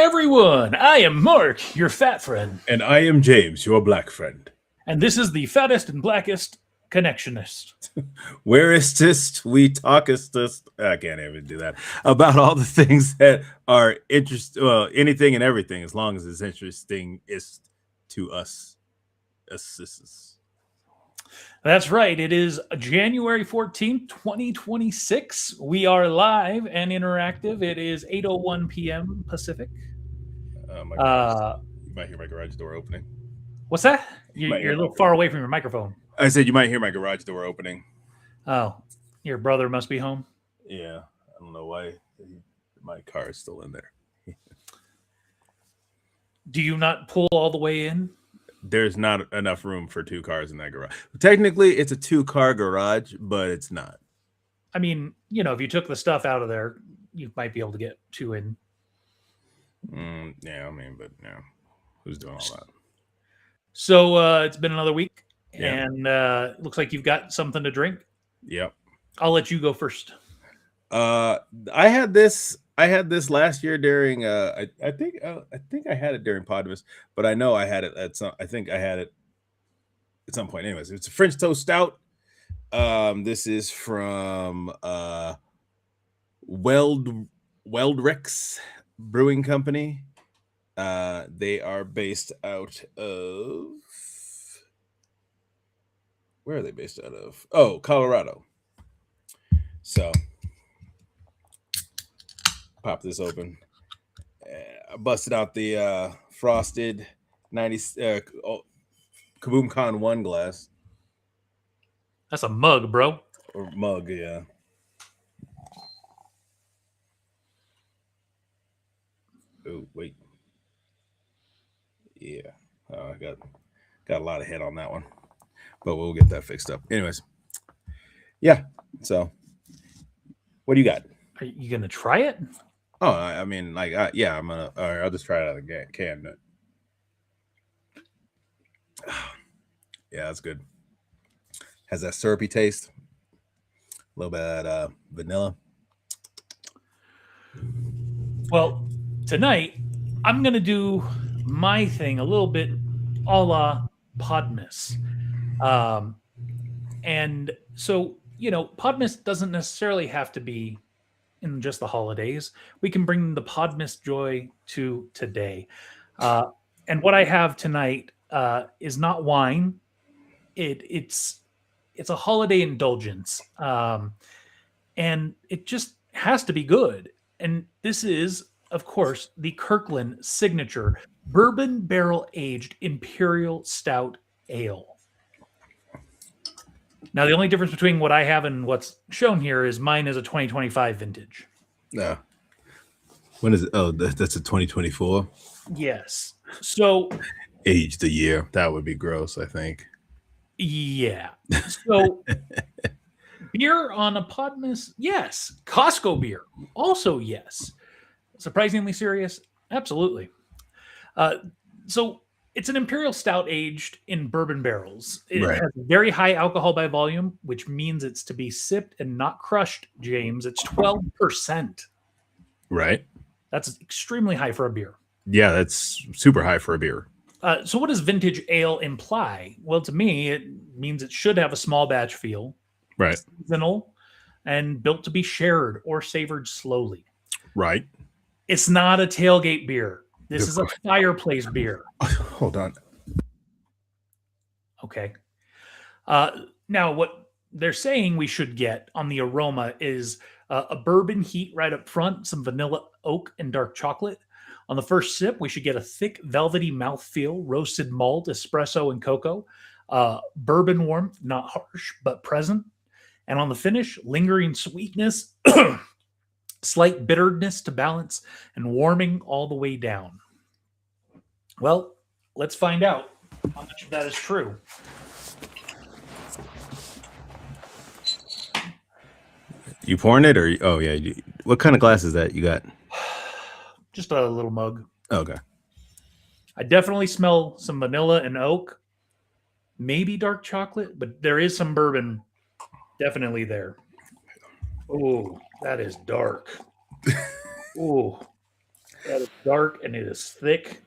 everyone. I am Mark, your fat friend. And I am James, your black friend. And this is the fattest and blackest connectionist. Whereistest, we talkestest. I can't even do that. About all the things that are interesting. Well, anything and everything, as long as it's interesting is to us. That's right. It is January 14th, 2026. We are live and interactive. It is 8:01 p.m. Pacific. You might hear my garage door opening. What's that? You're a little far away from your microphone. I said you might hear my garage door opening. Oh, your brother must be home. Yeah, I don't know why my car is still in there. Do you not pull all the way in? There's not enough room for two cars in that garage. Technically, it's a 2-car garage, but it's not. I mean, if you took the stuff out of there, you might be able to get 2 in. Yeah, but who's doing all that? So it's been another week, Yeah. and looks like you've got something to drink. Yep. I'll let you go first. I had this last year during I think I had it during Podmas, but I know I had it at some point. Anyways, it's a French Toast Stout. This is from Weldrix Brewing Company. They are based out of, where are they based out of? Oh, Colorado. So pop this open. I busted out the frosted 90 Kaboom Con 1 glass. That's a mug, bro. Or mug, yeah. Oh, wait. Yeah. I got a lot of head on that one. But we'll get that fixed up. Anyways. Yeah. So what do you got? Are you going to try it? Oh, I mean, yeah, I'm going to, all right, I'll just try it out of the can. Yeah, that's good. Has that syrupy taste. A little bit of that vanilla. Well, tonight, I'm going to do my thing a little bit a la Podmas. And so, Podmas doesn't necessarily have to be in just the holidays. We can bring the Podmas joy to today. And what I have tonight is not wine. It's a holiday indulgence. And it just has to be good. And this is, of course, the Kirkland signature bourbon barrel aged Imperial Stout Ale. Now, the only difference between what I have and what's shown here is mine is a 2025 vintage. Yeah. When is it? Oh, that's a 2024? Yes. So aged a year. That would be gross, I think. Yeah. So beer on a Podmas? Yes. Costco beer? Also yes. Surprisingly serious? Absolutely. So it's an Imperial Stout aged in bourbon barrels. It has very high alcohol by volume, which means it's to be sipped and not crushed, James. It's 12%. Right. That's extremely high for a beer. Yeah, that's super high for a beer. So what does vintage ale imply? Well, to me, it means it should have a small batch feel. Right. Seasonal and built to be shared or savored slowly. Right. It's not a tailgate beer. This is a fireplace beer. Hold on. Okay. Now, what they're saying we should get on the aroma is a bourbon heat right up front, some vanilla, oak, and dark chocolate. On the first sip, we should get a thick, velvety mouthfeel, roasted malt, espresso, and cocoa. Bourbon warmth, not harsh, but present. And on the finish, lingering sweetness, slight bitterness to balance, and warming all the way down. Well, let's find out how much of that is true. You pouring it, or oh yeah? What kind of glass is that you got? Just a little mug. Okay. I definitely smell some vanilla and oak, maybe dark chocolate, but there is some bourbon definitely there. Oh, that is dark. Oh, That is dark and it is thick.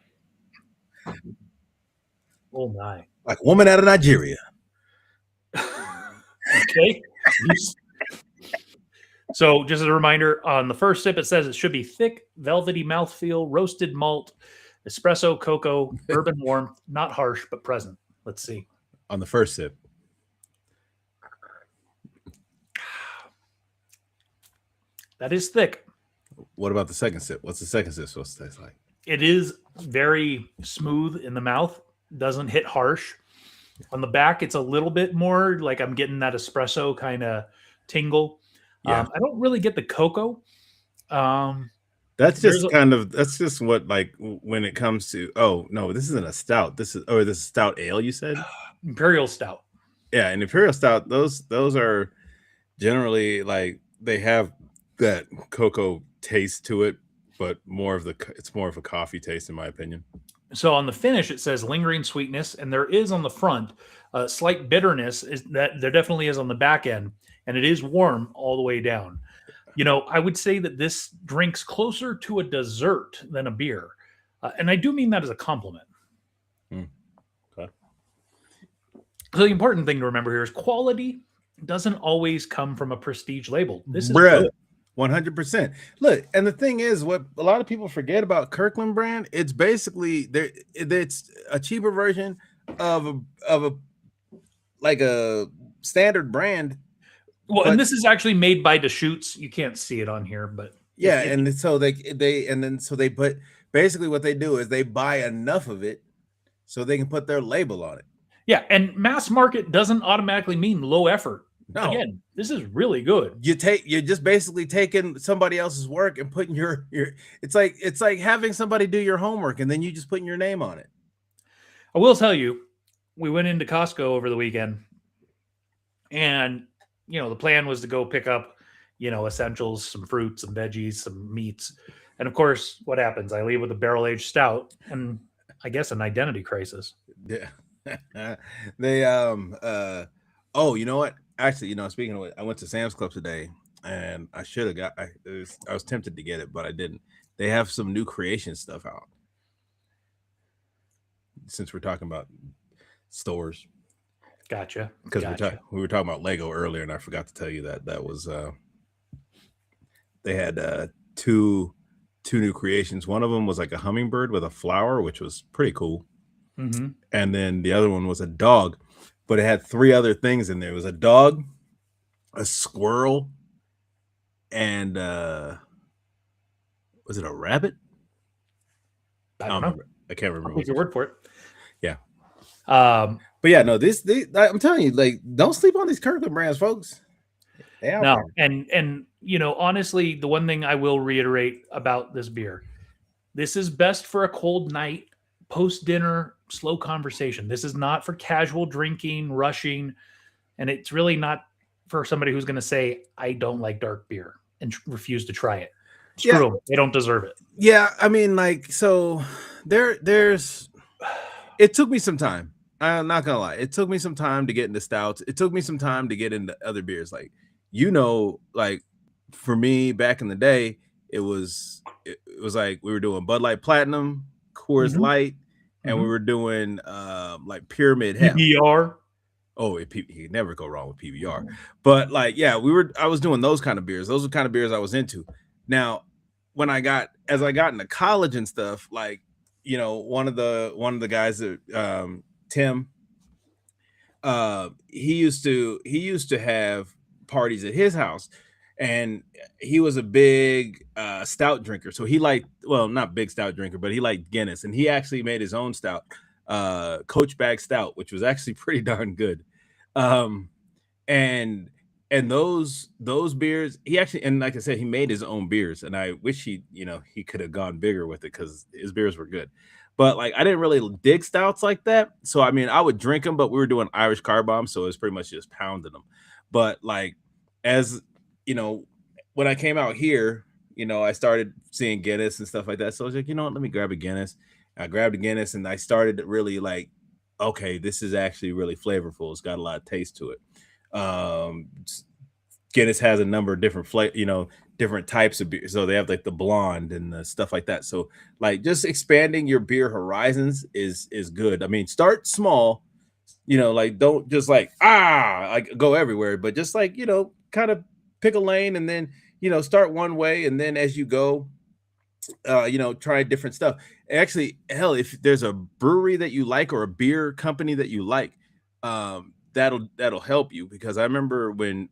Oh my. Like a woman out of Nigeria. Okay. So, just as a reminder, on the first sip, it says it should be thick, velvety mouthfeel, roasted malt, espresso, cocoa, bourbon warmth, not harsh but present. Let's see. On the first sip. That is thick. What about the second sip? What's the second sip supposed to taste like? It is very smooth in the mouth, doesn't hit harsh. On the back, it's a little bit more like I'm getting that espresso kind of tingle. Yeah. I don't really get the cocoa. That's there's just a- kind of that's just what like when it comes to no, this isn't a stout. This is stout ale, you said? Imperial Stout. Yeah, an Imperial Stout, those are generally like they have that cocoa taste to it, but it's more of a coffee taste in my opinion. So on the finish, it says lingering sweetness, and there is on the front a slight bitterness. Is that there definitely is on the back end, and it is warm all the way down. I would say that this drinks closer to a dessert than a beer, and I do mean that as a compliment. Okay. So the important thing to remember here is quality doesn't always come from a prestige label. This is Bruh. good. 100%. Look, and the thing is, what a lot of people forget about Kirkland brand, it's basically it's a cheaper version of a like a standard brand. Well, and this is actually made by Deschutes. You can't see it on here, but yeah, and so they put basically what they do is they buy enough of it so they can put their label on it. Yeah, and mass market doesn't automatically mean low effort. No. Again, this is really good. You're just basically taking somebody else's work and putting your it's like having somebody do your homework and then you just putting your name on it. I will tell you, we went into Costco over the weekend, and the plan was to go pick up, essentials, some fruits, some veggies, some meats. And of course, what happens? I leave with a barrel-aged stout and I guess an identity crisis. Yeah. They oh, you know what? Actually, speaking of it, I went to Sam's Club today and I should have got I was tempted to get it, but I didn't. They have some new creation stuff out. Since we're talking about stores. Gotcha. Because we were talking about Lego earlier, and I forgot to tell you that was they had two new creations. One of them was like a hummingbird with a flower, which was pretty cool. Mm-hmm. And then the other one was a dog, but it had three other things in there. It was a dog, a squirrel, and was it a rabbit? I don't know. Remember. I can't remember. I'll take your word for it. Yeah. But yeah, no, I'm telling you, like, don't sleep on these Kirkland brands, folks. No, and honestly, the one thing I will reiterate about this beer, this is best for a cold night, post-dinner, slow conversation. This is not for casual drinking, rushing, and it's really not for somebody who's going to say, I don't like dark beer and refuse to try it. Screw them. They don't deserve it. Yeah, I mean, like, so there's it took me some time. I'm not gonna lie. It took me some time to get into stouts. It took me some time to get into other beers. Like, like for me back in the day, it was like we were doing Bud Light Platinum, Coors Light, and we were doing like Pyramid Hemp. PBR. Oh, you never go wrong with PBR. But like, yeah, I was doing those kind of beers. Those are the kind of beers I was into. Now, as I got into college and stuff, like, one of the guys that Tim, he used to have parties at his house, and he was a big stout drinker. So he liked, well, not big stout drinker, but he liked Guinness, and he actually made his own stout, Coach Bag Stout, which was actually pretty darn good. And those beers, he actually, and like I said, he made his own beers, and I wish he could have gone bigger with it because his beers were good. But like, I didn't really dig stouts like that. So I mean, I would drink them, but we were doing Irish car bombs, so it was pretty much just pounding them. But like, as when I came out here, I started seeing Guinness and stuff like that. So I was like, let me grab a Guinness. I grabbed a Guinness, and I started to really like, okay, this is actually really flavorful. It's got a lot of taste to it. Guinness has a number of different different types of beer. So they have like the blonde and the stuff like that. So like just expanding your beer horizons is good. I mean, start small, like don't just like go everywhere, but just like, kind of pick a lane and then, start one way, and then as you go, try different stuff. Actually, hell, if there's a brewery that you like or a beer company that you like, that'll help you, because I remember when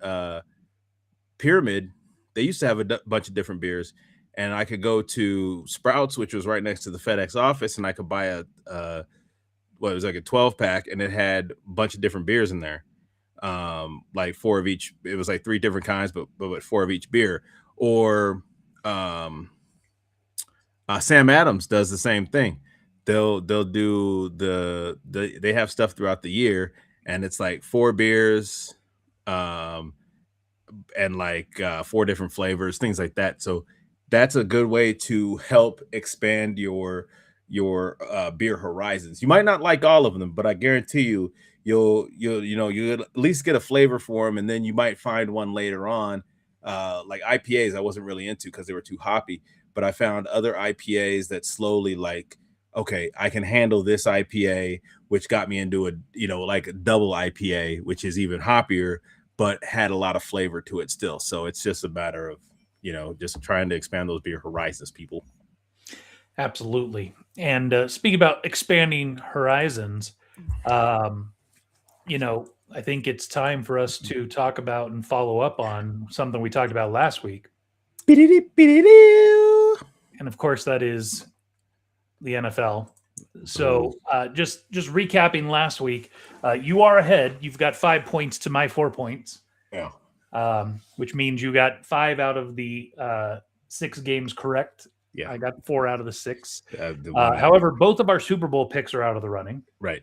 Pyramid, they used to have a bunch of different beers, and I could go to Sprouts, which was right next to the FedEx office, and I could buy it was like a 12 pack, and it had a bunch of different beers in there, like 4 of each. It was like 3 different kinds, but 4 of each beer. Or Sam Adams does the same thing. They'll do they have stuff throughout the year, and it's like 4 beers, and like 4 different flavors, things like that. So that's a good way to help expand your beer horizons. You might not like all of them, but I guarantee you'll at least get a flavor for them, and then you might find one later on. Like IPAs, I wasn't really into because they were too hoppy, but I found other IPAs that slowly, like, okay, I can handle this IPA, which got me into like a double IPA, which is even hoppier, but had a lot of flavor to it still. So it's just a matter of, just trying to expand those beer horizons, people. Absolutely. And speaking about expanding horizons, I think it's time for us to talk about and follow up on something we talked about last week. And of course, that is the NFL. So just recapping last week, you are ahead. You've got 5 points to my 4 points. Yeah. Which means you got 5 out of the 6 games correct. Yeah. I got 4 out of the 6. However, both of our Super Bowl picks are out of the running. Right.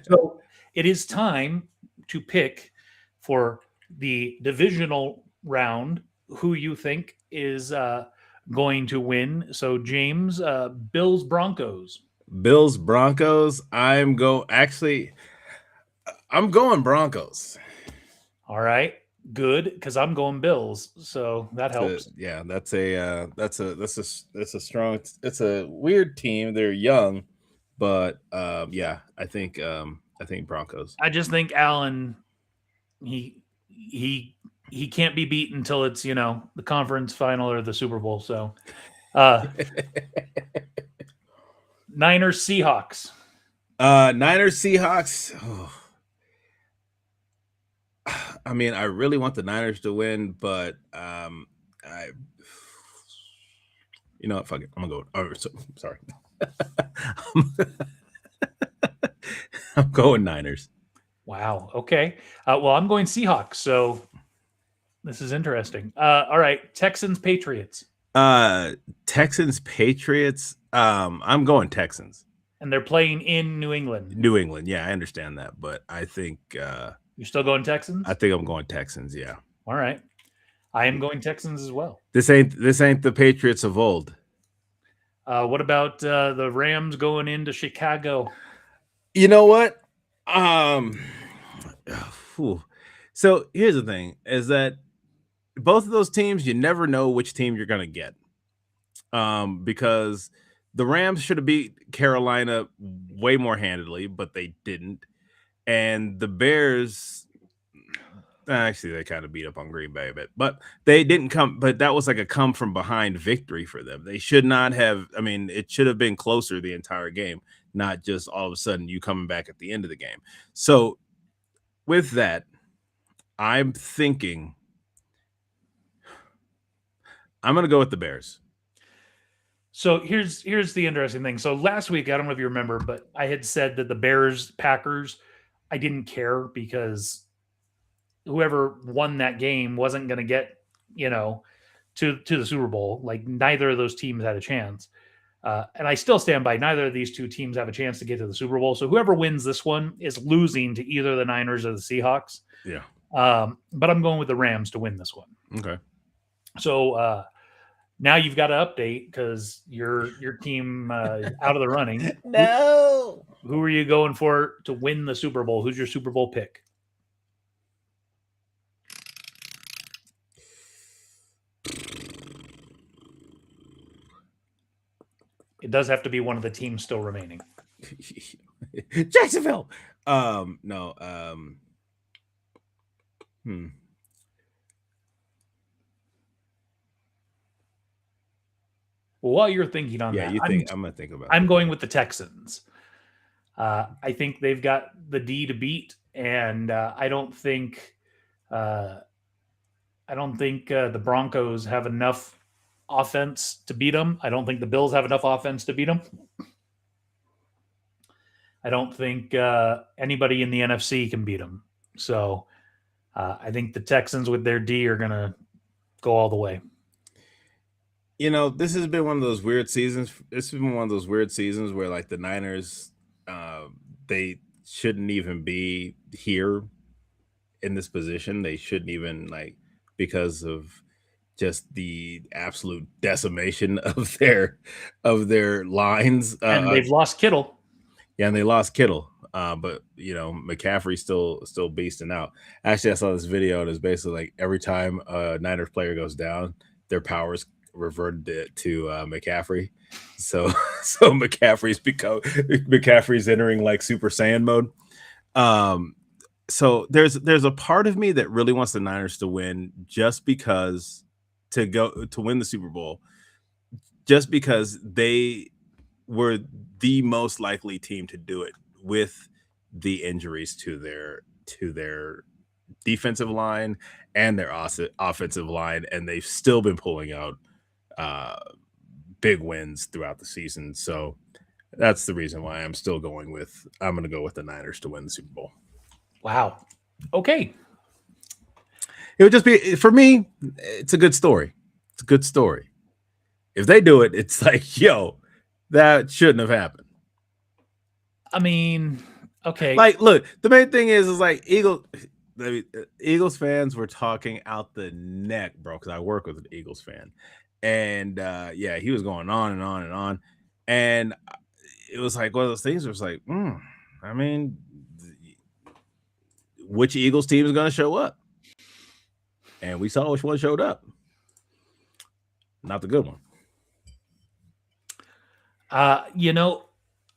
So it is time to pick for the divisional round who you think is going to win. So James, Bills Broncos. Bills Broncos. I'm going Broncos. All right, good, because I'm going Bills, so that helps. That's a strong. It's a weird team. They're young, but I think Broncos. I just think Allen, he can't be beaten until it's the conference final or the Super Bowl. So, Niners Seahawks. Niners Seahawks. Oh. I mean, I really want the Niners to win, but you know what? Fuck it. I'm gonna go. Oh, sorry. I'm going Niners. Wow. Okay. Well, I'm going Seahawks. So this is interesting. All right. Texans Patriots. Texans Patriots. I'm going Texans. And they're playing in New England. New England. Yeah, I understand that, but I think you're still going Texans? I think I'm going Texans, yeah. All right. I am going Texans as well. This ain't the Patriots of old. What about the Rams going into Chicago? You know what? So here's the thing, is that both of those teams, you never know which team you're going to get. Because the Rams should have beat Carolina way more handily, but they didn't. And the Bears, actually, they kind of beat up on Green Bay a bit, but they didn't come. But that was like a come from behind victory for them. They should not have. I mean, it should have been closer the entire game, not just all of a sudden you coming back at the end of the game. So with that, I'm thinking I'm going to go with the Bears. So here's the interesting thing. So last week, I don't know if you remember, but I had said that the Bears Packers, I didn't care because whoever won that game wasn't going to get, to the Super Bowl. Like neither of those teams had a chance. And I still stand by neither of these two teams have a chance to get to the Super Bowl. So whoever wins this one is losing to either the Niners or the Seahawks. Yeah. But I'm going with the Rams to win this one. Okay. So now you've got to update because your team out of the running. No. Who are you going for to win the Super Bowl? Who's your Super Bowl pick? It does have to be one of the teams still remaining. Jacksonville. No. Well, while you're thinking on that, you think I'm gonna think about. I'm going with the Texans. I think they've got the D to beat, and I don't think the Broncos have enough offense to beat them. I don't think the Bills have enough offense to beat them. I don't think anybody in the NFC can beat them. So I think the Texans with their D are going to go all the way. You know, this has been one of those weird seasons. This has been one of those weird seasons where, like, the Niners, they shouldn't even be here in this position. They shouldn't even, like, because of just the absolute decimation of their lines. And they've lost Kittle. Yeah, and they lost Kittle. But you know, McCaffrey's still beasting out. Actually, I saw this video and it's basically like every time a Niners player goes down, their powers reverted to McCaffrey. So McCaffrey's entering like Super Saiyan mode. So there's a part of me that really wants the Niners to win just because to win the Super Bowl, just because they were the most likely team to do it with the injuries to their defensive line and their offensive line, and they've still been pulling out big wins throughout the season. So that's the reason why I'm going to go with the Niners to win the Super Bowl. Wow. Okay. It would just be, for me, it's a good story. It's a good story. If they do it, it's like, yo, that shouldn't have happened. I mean, okay. Like, look, the main thing is like Eagles fans were talking out the neck, bro, because I work with an Eagles fan. And yeah, he was going on and on and on. And it was like one of those things where it's like, I mean, which Eagles team is going to show up? And we saw which one showed up. Not the good one. You know,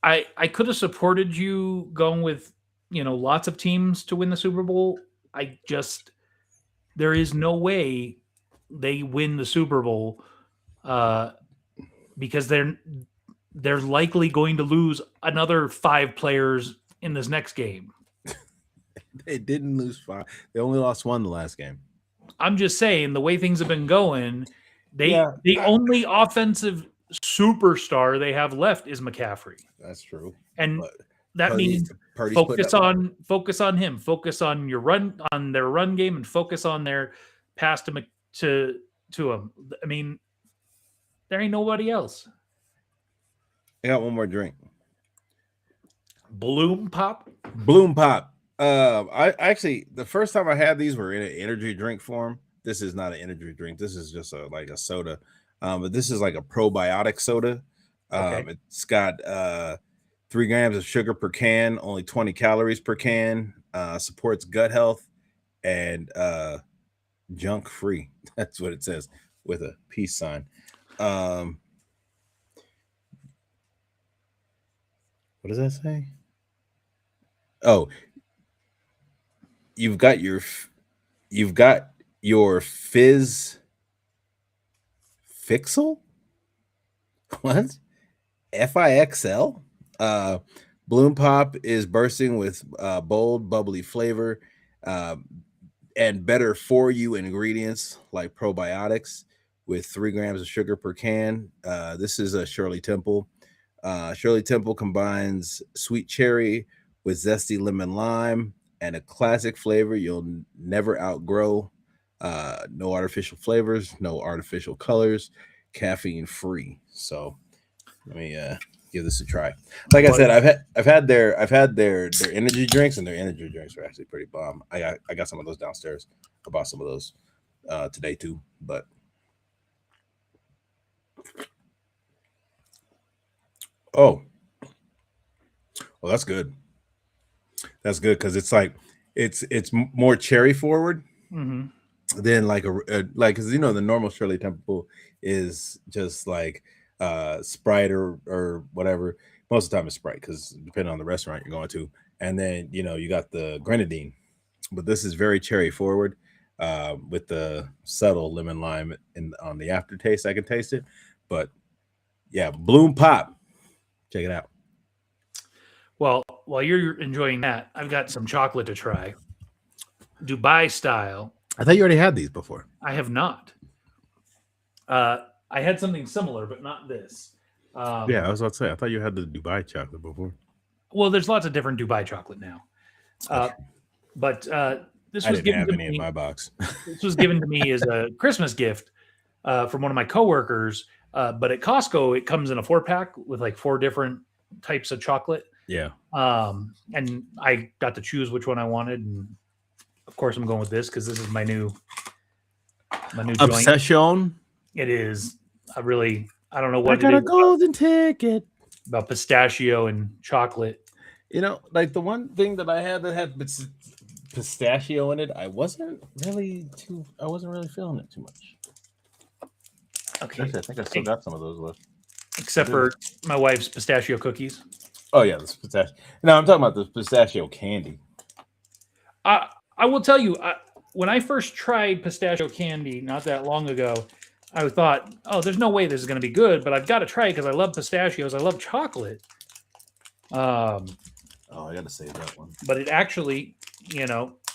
I could have supported you going with, you know, lots of teams to win the Super Bowl. There is no way they win the Super Bowl because they're likely going to lose another 5 players in this next game. They didn't lose 5. They only lost 1 the last game. I'm just saying, the way things have been going, the only offensive superstar they have left is McCaffrey. That's true. And that means focus on him. Focus on their run game, and focus on their pass to him. I mean, there ain't nobody else. I got one more drink. Bloom Pop. I actually, the first time I had these were in an energy drink form. This is not an energy drink. This is just like a soda. But this is like a probiotic soda. Okay. It's got 3 grams of sugar per can, only 20 calories per can, supports gut health, and junk free. That's what it says with a peace sign. What does that say? Oh, you've got your fizz fixel. What? FIXL? Bloom Pop is bursting with bold, bubbly flavor and better for you ingredients like probiotics with 3 grams of sugar per can. This is a Shirley Temple. Shirley Temple combines sweet cherry with zesty lemon lime and a classic flavor you'll never outgrow. No artificial flavors, no artificial colors, caffeine free. So let me give this a try. Like I said, I've had their energy drinks, and their energy drinks are actually pretty bomb. I got some of those downstairs. I bought some of those today too. But well, that's good. That's good because it's like it's more cherry forward. Mm-hmm. Than like because you know the normal Shirley Temple is just like Sprite or whatever. Most of the time it's Sprite because depending on the restaurant you're going to. And then you got the grenadine, but this is very cherry forward with the subtle lemon lime on the aftertaste. I can taste it, but yeah, Bloom Pop. Check it out. Well, while you're enjoying that, I've got some chocolate to try. Dubai style. I thought you already had these before. I have not. I had something similar, but not this. Yeah, I was about to say, I thought you had the Dubai chocolate before. Well, there's lots of different Dubai chocolate now. But this was given to me in my box. This was given to me as a Christmas gift from one of my coworkers. But at Costco, it comes in a 4-pack with like 4 different types of chocolate. Yeah. And I got to choose which one I wanted, and of course, I'm going with this because this is my new obsession. Joint. It is. I don't know what I got a golden ticket about pistachio and chocolate. Like the one thing that I had that had pistachio in it, I wasn't really feeling it too much. Okay. Actually, I think I still got some of those left. Except for my wife's pistachio cookies. Oh yeah, this pistachio. No, I'm talking about the pistachio candy. I will tell you, when I first tried pistachio candy not that long ago, I thought, oh, there's no way this is going to be good, but I've got to try it because I love pistachios. I love chocolate. I got to save that one. But it actually,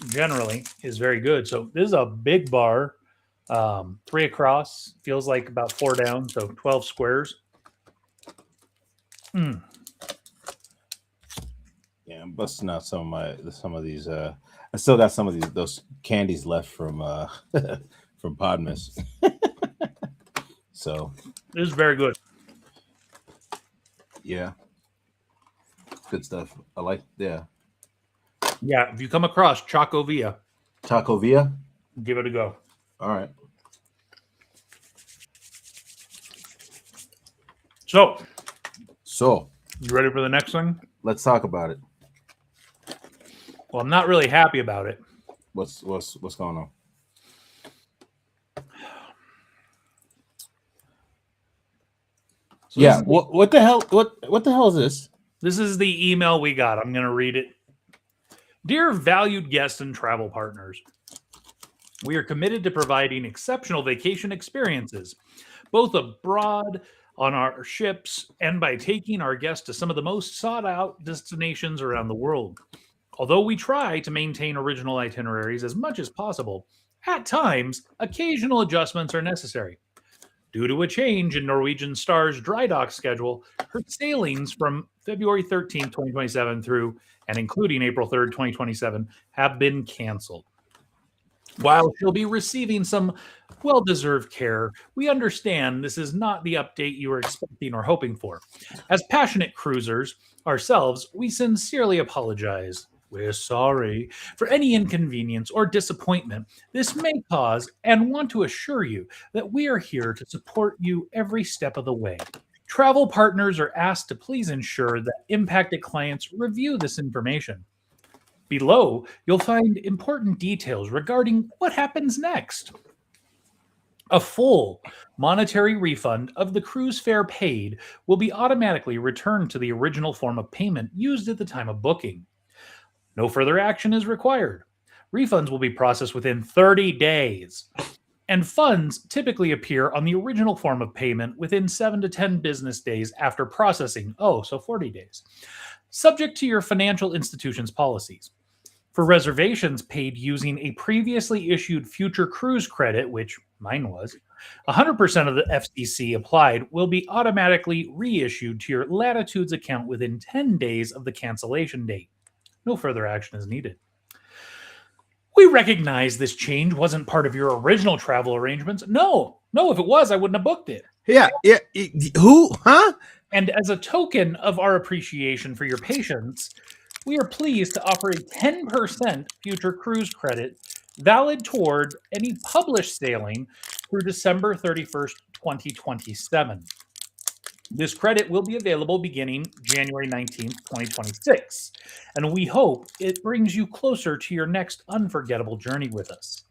generally is very good. So this is a big bar, 3 across, feels like about 4 down, so 12 squares. Yeah, I'm busting out some of these. I still got some of those candies left from Podmas. So this is very good. Yeah, good stuff. I like. Yeah. If you come across Choco Via, give it a go. All right. So you ready for the next thing? Let's talk about it. Well, I'm not really happy about it. What's going on? So yeah. What the hell? What the hell is this? This is the email we got. I'm going to read it. Dear valued guests and travel partners, we are committed to providing exceptional vacation experiences, both abroad on our ships and by taking our guests to some of the most sought-out destinations around the world. Although we try to maintain original itineraries as much as possible, at times, occasional adjustments are necessary. Due to a change in Norwegian Star's dry dock schedule, her sailings from February 13, 2027 through and including April 3rd, 2027 have been canceled. While she'll be receiving some well-deserved care, we understand this is not the update you were expecting or hoping for. As passionate cruisers ourselves, we sincerely apologize. We're sorry for any inconvenience or disappointment this may cause and want to assure you that we are here to support you every step of the way. Travel partners are asked to please ensure that impacted clients review this information. Below, you'll find important details regarding what happens next. A full monetary refund of the cruise fare paid will be automatically returned to the original form of payment used at the time of booking. No further action is required. Refunds will be processed within 30 days, and funds typically appear on the original form of payment within 7 to 10 business days after processing. So 40 days. Subject to your financial institution's policies. For reservations paid using a previously issued future cruise credit, which mine was, 100% of the FCC applied will be automatically reissued to your Latitudes account within 10 days of the cancellation date. No further action is needed. We recognize this change wasn't part of your original travel arrangements. No, if it was, I wouldn't have booked it. Yeah. Who? Huh? And as a token of our appreciation for your patience, we are pleased to offer a 10% future cruise credit valid toward any published sailing through December 31st, 2027. This credit will be available beginning January 19th, 2026, and we hope it brings you closer to your next unforgettable journey with us.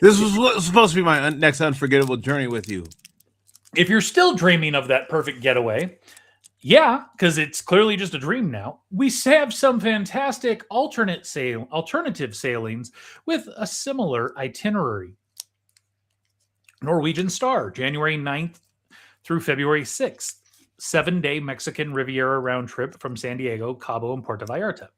This was supposed to be my next unforgettable journey with you. If you're still dreaming of that perfect getaway, yeah, because it's clearly just a dream now, we have some fantastic alternative sailings with a similar itinerary. Norwegian Star, January 9th through February 6th, 7-day Mexican Riviera round trip from San Diego, Cabo, and Puerto Vallarta.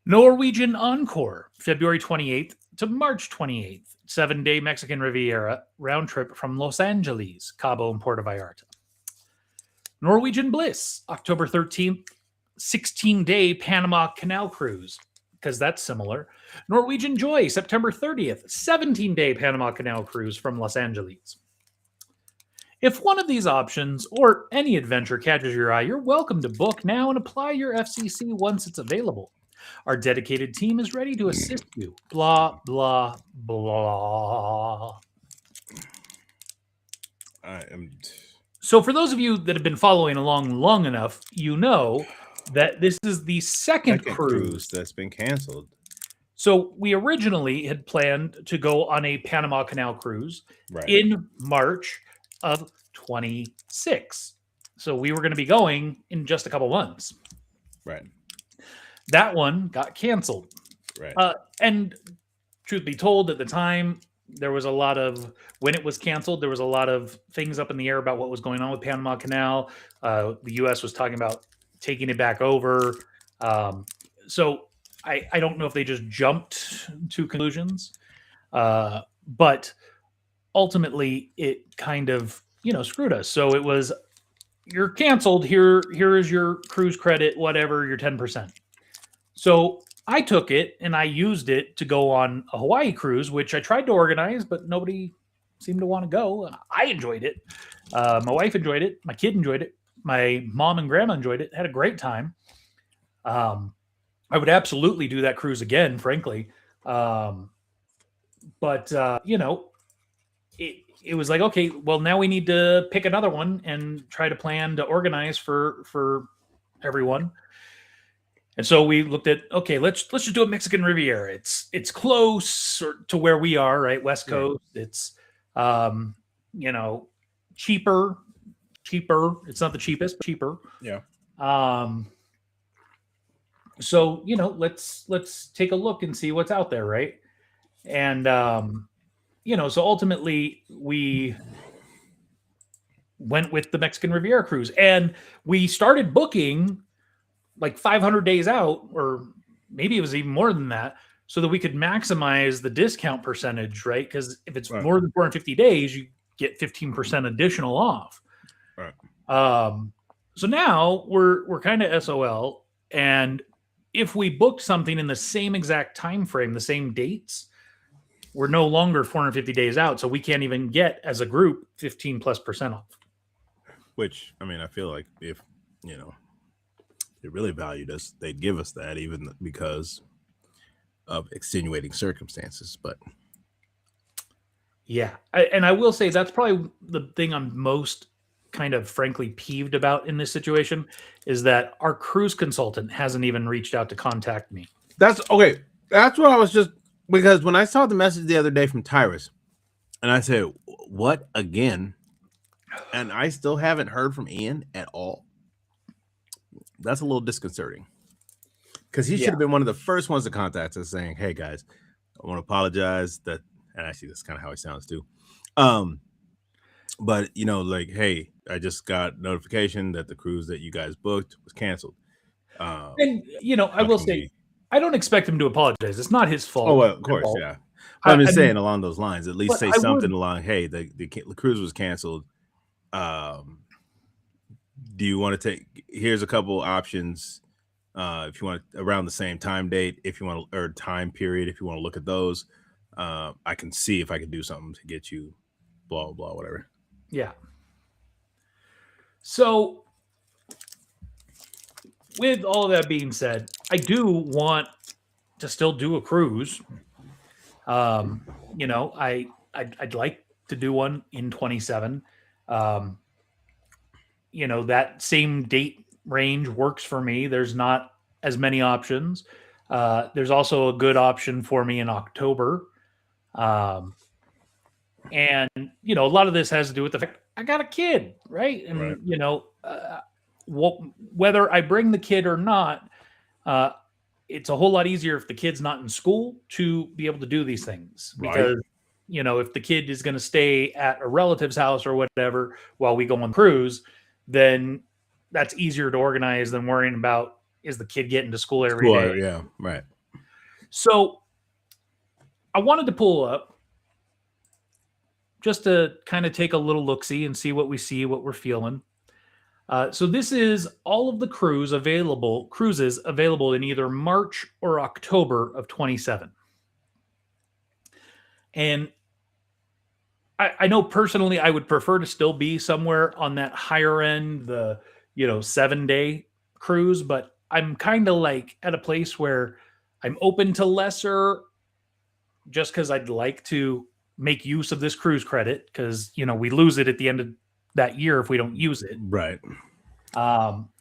Norwegian Encore, February 28th to March 28th, 7-day Mexican Riviera round trip from Los Angeles, Cabo, and Puerto Vallarta. Norwegian Bliss, October 13th, 16-day Panama Canal cruise, because that's similar. Norwegian Joy, September 30th, 17-day Panama Canal cruise from Los Angeles. If one of these options or any adventure catches your eye, you're welcome to book now and apply your FCC once it's available. Our dedicated team is ready to assist you. Blah, blah, blah. So for those of you that have been following along long enough, you know that this is the second cruise that's been canceled. So we originally had planned to go on a Panama Canal cruise in March of 26. So we were going to be going in just a couple months. Right. That one got canceled. Right. And truth be told, at the time, there was a lot of, when it was canceled, there was a lot of things up in the air about what was going on with Panama Canal. The U.S. was talking about taking it back over. So I don't know if they just jumped to conclusions. But ultimately, it kind of, screwed us. So it was, you're canceled. Here is your cruise credit, whatever, your 10%. So I took it and I used it to go on a Hawaii cruise, which I tried to organize, but nobody seemed to want to go. I enjoyed it. My wife enjoyed it. My kid enjoyed it. My mom and grandma enjoyed it. Had a great time. I would absolutely do that cruise again, frankly. But it was like, okay, well, now we need to pick another one and try to plan to organize for everyone. And so we looked at, okay, let's just do a Mexican Riviera. It's close to where we are, right? West Coast. It's cheaper. It's not the cheapest, but cheaper. Yeah. So, let's take a look and see what's out there, right? And so ultimately we went with the Mexican Riviera cruise, and we started booking like 500 days out, or maybe it was even more than that, so that we could maximize the discount percentage, right? Because if it's more than 450 days, you get 15% additional off. Right. So now we're kind of SOL, and if we booked something in the same exact time frame, the same dates, we're no longer 450 days out, so we can't even get as a group 15+% off. Which, I feel like if they really valued us, they'd give us that, even because of extenuating circumstances. But yeah, I will say that's probably the thing I'm most kind of frankly peeved about in this situation, is that our cruise consultant hasn't even reached out to contact me. That's okay. That's what I was just, because when I saw the message the other day from Tyrus, and I said, what again? And I still haven't heard from Ian at all. That's a little disconcerting, because he should have been one of the first ones to contact us saying, hey guys, I want to apologize that, and actually that's kind of how he sounds too. But like, hey, I just got notification that the cruise that you guys booked was canceled. And I will say, I don't expect him to apologize. It's not his fault. Oh, well, of course, yeah. But I'm just saying along those lines, at least say something along, hey, the cruise was canceled. Do you want to take, here's a couple options. If you want around the same time date, if you want, or time period, if you want to look at those, I can see if I can do something to get you blah, blah, whatever. Yeah. So with all of that being said, I do want to still do a cruise. I'd like to do one in 27. That same date range works for me. There's not as many options. There's also a good option for me in October. And, a lot of this has to do with the fact I got a kid, right? And, whether I bring the kid or not, it's a whole lot easier if the kid's not in school to be able to do these things. Because, if the kid is going to stay at a relative's house or whatever while we go on cruise, then that's easier to organize than worrying about, is the kid getting to school every day? Yeah, right. So I wanted to pull up just to kind of take a little look-see and see what we see, what we're feeling. So this is all of the cruises available in either March or October of 27. And I know personally I would prefer to still be somewhere on that higher end, the 7-day cruise, but I'm kind of like at a place where I'm open to lesser, just because I'd like to make use of this cruise credit, because we lose it at the end of that year if we don't use it. Right.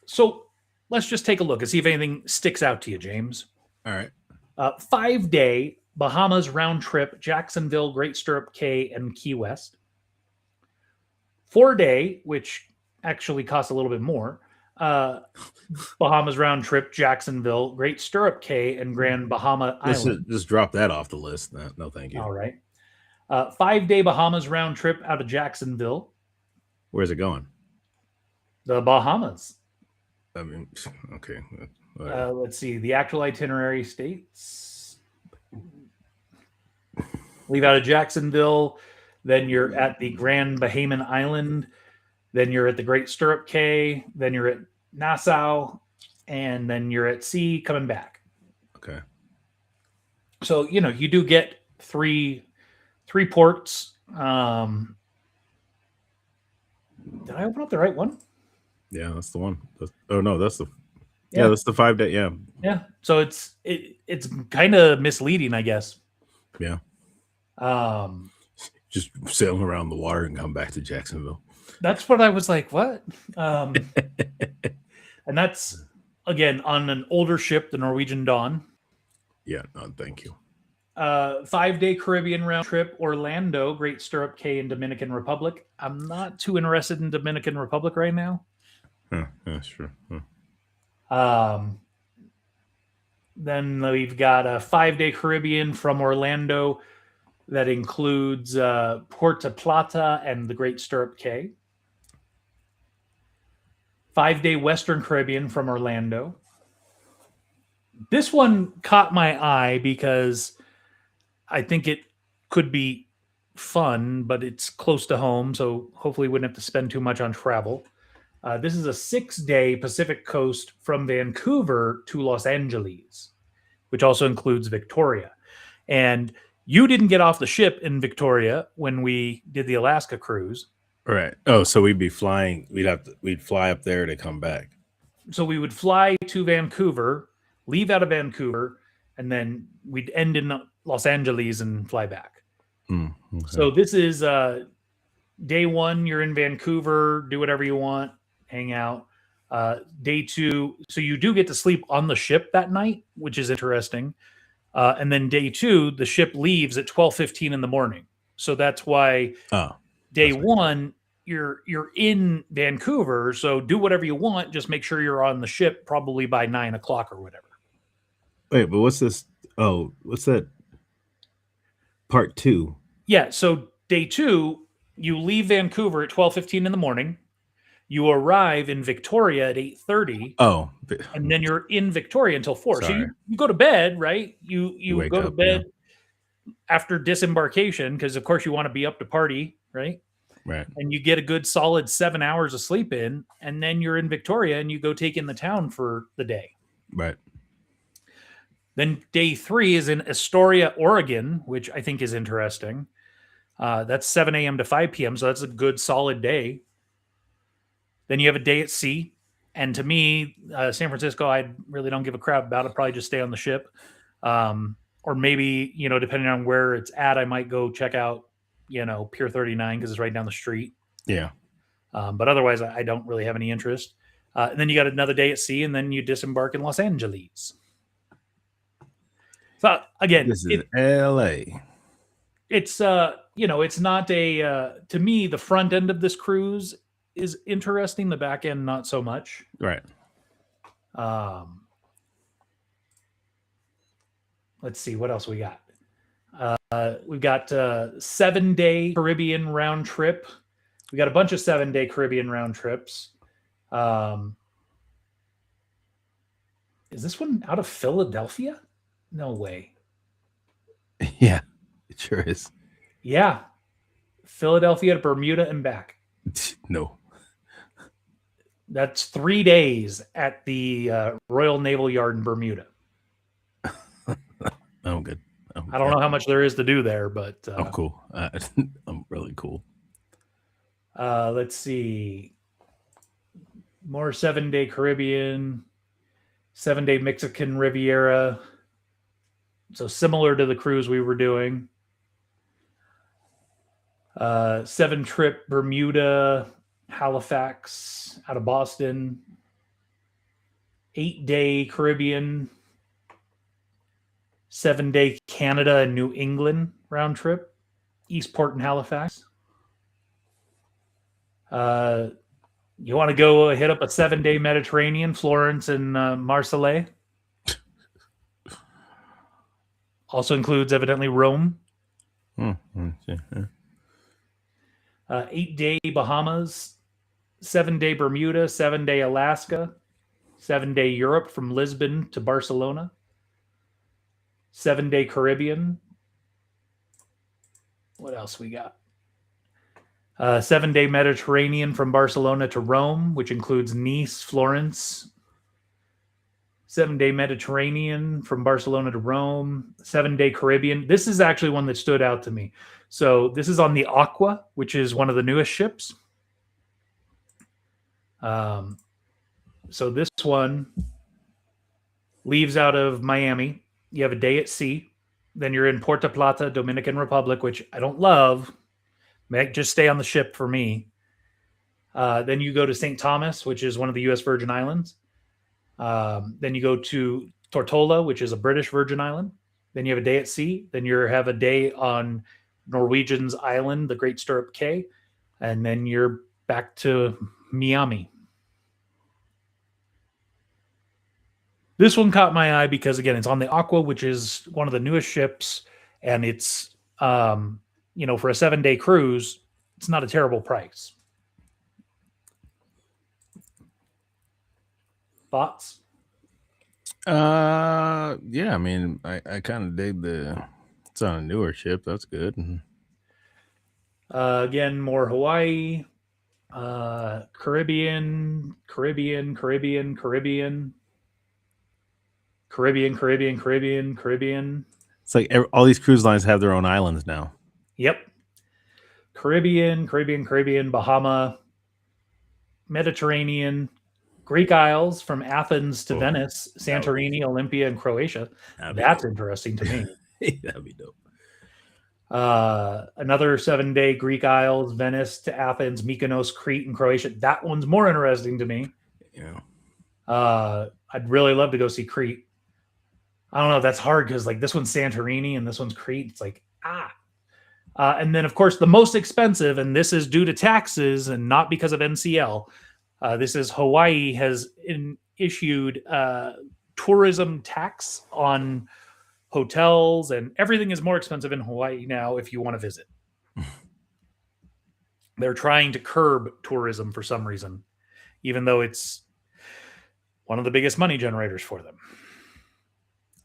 So let's just take a look and see if anything sticks out to you, James. All right. 5-day Bahamas round trip, Jacksonville, Great Stirrup Cay, and Key West. 4-day, which actually costs a little bit more, Bahamas round trip, Jacksonville, Great Stirrup Cay, and Grand Bahama Island. Just drop that off the list. No, thank you. All right. 5-day Bahamas round trip out of Jacksonville. Where's it going? The Bahamas. I mean, okay. Let's see. The actual itinerary states: leave out of Jacksonville, then you're at the Grand Bahamian Island, then you're at the Great Stirrup Cay, then you're at Nassau, and then you're at sea coming back. Okay. So, you do get three ports. Did I open up the right one? Yeah, that's the one. That's the that's the 5-day. Yeah. Yeah. So it's kind of misleading, I guess. Yeah. Just sail around the water and come back to Jacksonville. That's what I was like, what? And that's, again, on an older ship, the Norwegian Dawn. Yeah, no, thank you. 5-day Caribbean round trip, Orlando, Great Stirrup Cay, and Dominican Republic. I'm not too interested in Dominican Republic right now. Yeah, sure. Huh. Then we've got a 5-day Caribbean from Orlando that includes Puerto Plata and the Great Stirrup Cay. 5-day Western Caribbean from Orlando. This one caught my eye because I think it could be fun, but it's close to home, so hopefully we wouldn't have to spend too much on travel. This is a 6-day Pacific Coast from Vancouver to Los Angeles, which also includes Victoria. And you didn't get off the ship in Victoria when we did the Alaska cruise. Right. Oh, so we'd be flying. We'd fly up there to come back. So we would fly to Vancouver, leave out of Vancouver, and then we'd end in Los Angeles and fly back. Okay. So this is day 1, you're in Vancouver, do whatever you want, hang out. Day 2, so you do get to sleep on the ship that night, which is interesting. And then day 2, the ship leaves at 12:15 in the morning. So that's why day 1, you're in Vancouver. So do whatever you want. Just make sure you're on the ship probably by 9 o'clock or whatever. Wait, but what's this? Oh, what's that? Part 2. Yeah. So day 2, you leave Vancouver at 12:15 in the morning. You arrive in Victoria at 8:30. Oh, and then you're in Victoria until 4. Sorry. So you go to bed, right? You wake go to up, bed after disembarkation, because of course you want to be up to party, right? Right. And you get a good solid 7 hours of sleep in, and then you're in Victoria and you go take in the town for the day. Right. Then day 3 is in Astoria, Oregon, which I think is interesting. That's 7 a.m. to 5 p.m. So that's a good solid day. Then you have a day at sea. And to me, San Francisco, I really don't give a crap about it. Probably just stay on the ship. Or maybe, depending on where it's at, I might go check out, Pier 39 because it's right down the street. Yeah. But otherwise, I don't really have any interest. And then you got another day at sea, and then you disembark in Los Angeles. So again, this is LA. It's it's not to me, the front end of this cruise is interesting. The back end, not so much. Right. Let's see what else we got. We've got 7-day Caribbean round trip. We got a bunch of 7-day Caribbean round trips. Is this one out of Philadelphia? No way. Yeah, it sure is. Yeah. Philadelphia to Bermuda and back. No. That's 3 days at the Royal Naval Yard in Bermuda. I'm good. I don't know how much there is to do there, but I'm cool. I'm really cool. Let's see. More 7-day Caribbean, 7-day Mexican Riviera. So similar to the cruise we were doing. 7-trip Bermuda, Halifax, out of Boston. 8-day Caribbean. 7-day Canada and New England round trip. Eastport and Halifax. You want to go hit up a 7-day Mediterranean, Florence and Marseille. Also includes evidently Rome. 8-day Bahamas, 7-day Bermuda, 7-day Alaska, 7-day Europe from Lisbon to Barcelona, 7-day Caribbean. What else we got? 7-day Mediterranean from Barcelona to Rome, which includes Nice, Florence. 7-day Mediterranean from Barcelona to Rome. 7-day Caribbean. This is actually one that stood out to me. So this is on the Aqua, which is one of the newest ships. So this one leaves out of Miami. You have a day at sea. Then you're in Puerto Plata, Dominican Republic, which I don't love. Just stay on the ship for me. Then you go to St. Thomas, which is one of the U.S. Virgin Islands. Then you go to Tortola, which is a British Virgin Island. Then you have a day at sea. Then you have a day on Norwegian's island, the Great Stirrup Cay. And then you're back to Miami. This one caught my eye because, again, it's on the Aqua, which is one of the newest ships. And it's, for a 7-day cruise, it's not a terrible price. Thoughts? Yeah, I mean, I kind of dig it's on a newer ship. That's good. Again, more Hawaii, Caribbean. It's like all these cruise lines have their own islands now. Yep. Caribbean, Bahama, Mediterranean, Greek Isles from Athens to Venice, Santorini, Olympia, and Croatia. That's interesting to me. That'd be dope. Another 7-day Greek Isles, Venice to Athens, Mykonos, Crete, and Croatia. That one's more interesting to me. Yeah. I'd really love to go see Crete. I don't know. That's hard because this one's Santorini and this one's Crete. It's and then, of course, the most expensive, and this is due to taxes and not because of NCL. This is Hawaii has issued tourism tax on hotels, and everything is more expensive in Hawaii now if you want to visit. They're trying to curb tourism for some reason, even though it's one of the biggest money generators for them.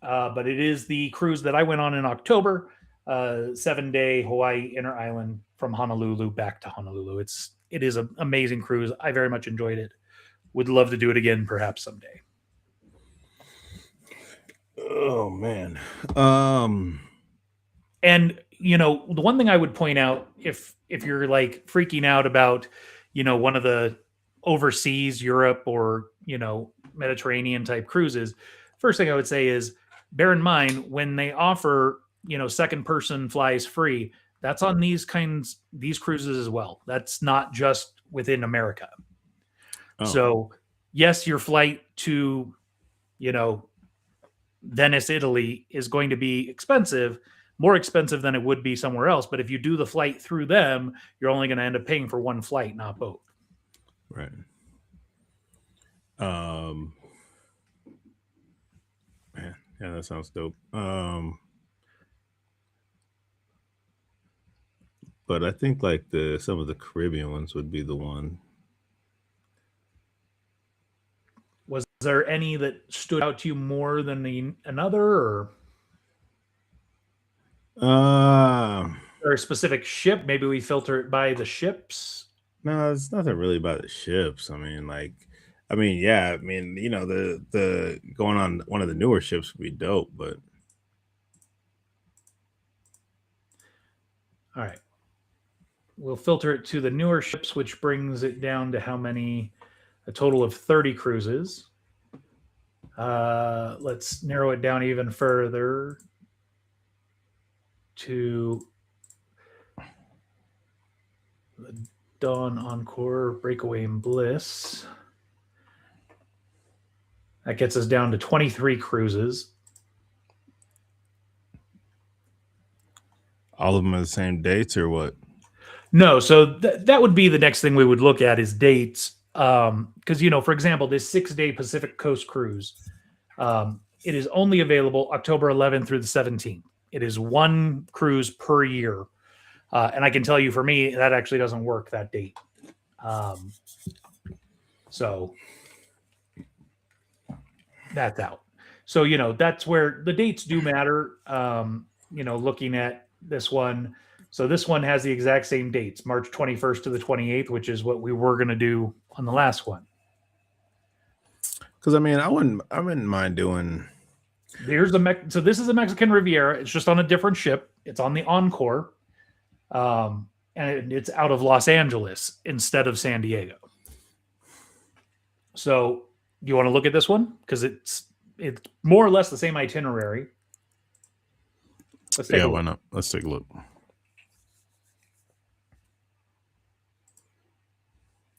But it is the cruise that I went on in October, 7-day Hawaii inner island from Honolulu back to Honolulu. It is an amazing cruise. I very much enjoyed it. Would love to do it again, perhaps someday. Oh man. And the one thing I would point out, if you're freaking out about, one of the overseas Europe or Mediterranean type cruises, first thing I would say is bear in mind when they offer second person flies free, that's on these cruises as well. That's not just within America. Oh. So yes, your flight to Venice, Italy is going to be expensive, more expensive than it would be somewhere else. But if you do the flight through them, you're only going to end up paying for one flight, not both. Right. Man, yeah, that sounds dope. But I think like some of the Caribbean ones would be the one. Was there any that stood out to you more than another, or or a specific ship? Maybe we filter it by the ships. No, it's nothing really about the ships. I mean, yeah, the going on one of the newer ships would be dope, but all right. We'll filter it to the newer ships, which brings it down to how many? A total of 30 cruises. Let's narrow it down even further to the Dawn, Encore, Breakaway, and Bliss. That gets us down to 23 cruises. all of them are the same dates or what? No, so that would be the next thing we would look at is dates. Because, for example, this 6-day Pacific Coast cruise, it is only available October 11th through the 17th. It is one cruise per year. And I can tell you for me, that actually doesn't work that date. So that's out. So, that's where the dates do matter. Looking at this one. So this one has the exact same dates, March 21st to the 28th, which is what we were going to do on the last one. Because I wouldn't mind doing. So this is a Mexican Riviera. It's just on a different ship. It's on the Encore, and it's out of Los Angeles instead of San Diego. So do you want to look at this one? Because it's more or less the same itinerary. Why not? Let's take a look.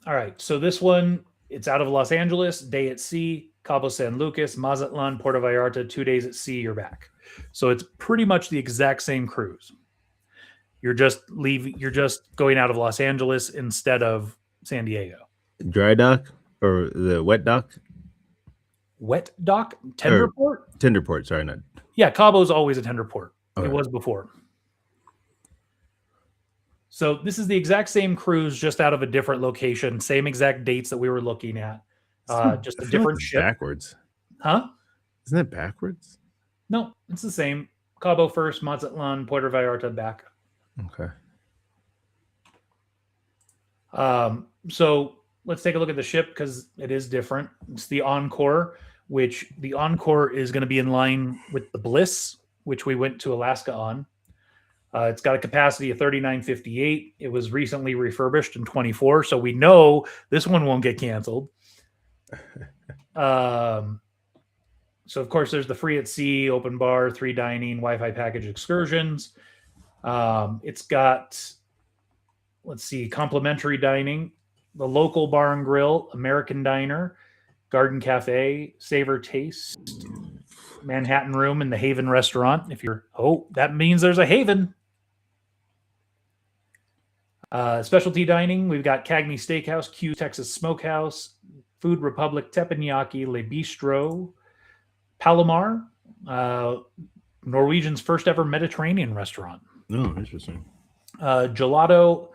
All right, so this one, it's out of Los Angeles, day at sea, Cabo San Lucas, Mazatlan, Puerto Vallarta, 2 days at sea, you're back. So it's pretty much the exact same cruise. You're just going out of Los Angeles instead of San Diego. Dry dock or the wet dock? Wet dock? Tender port? Tender port, sorry, not. Yeah, Cabo's always a tender port. Okay. It was before. So this is the exact same cruise, just out of a different location, same exact dates that we were looking at. Just a different ship. Backwards. Huh? Isn't it backwards? No, it's the same. Cabo first, Mazatlan, Puerto Vallarta back. Okay. So let's take a look at the ship because it is different. It's the Encore, which the Encore is going to be in line with the Bliss, which we went to Alaska on. It's got a capacity of 3958. It was recently refurbished in 24, so we know this one won't get canceled. So, of course, there's the free at sea, open bar, 3 dining, Wi-Fi package excursions. It's got, complimentary dining, the local bar and grill, American Diner, Garden Cafe, Savor Taste, Manhattan Room, and the Haven Restaurant. That means there's a Haven. Specialty dining, we've got Cagney Steakhouse, Q Texas Smokehouse, Food Republic, Teppanyaki, Le Bistro, Palomar, Norwegian's first ever Mediterranean restaurant. Oh, interesting. Gelato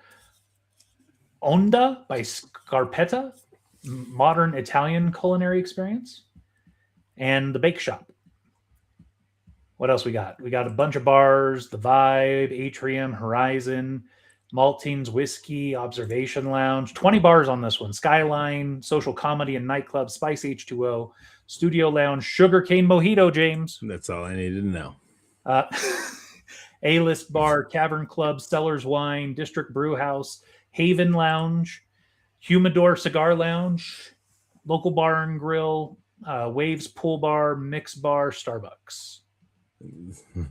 Onda by Scarpetta, modern Italian culinary experience, and the Bake Shop. What else we got? We got a bunch of bars, the Vibe, Atrium, Horizon, Maltings Whiskey, Observation Lounge, 20 bars on this one. Skyline, Social Comedy and Nightclub, Spice H2O, Studio Lounge, Sugarcane Mojito, James. That's all I needed to know. A-List Bar, Cavern Club, Stellar's Wine, District Brew House, Haven Lounge, Humidor Cigar Lounge, Local Bar and Grill, Waves Pool Bar, Mix Bar, Starbucks.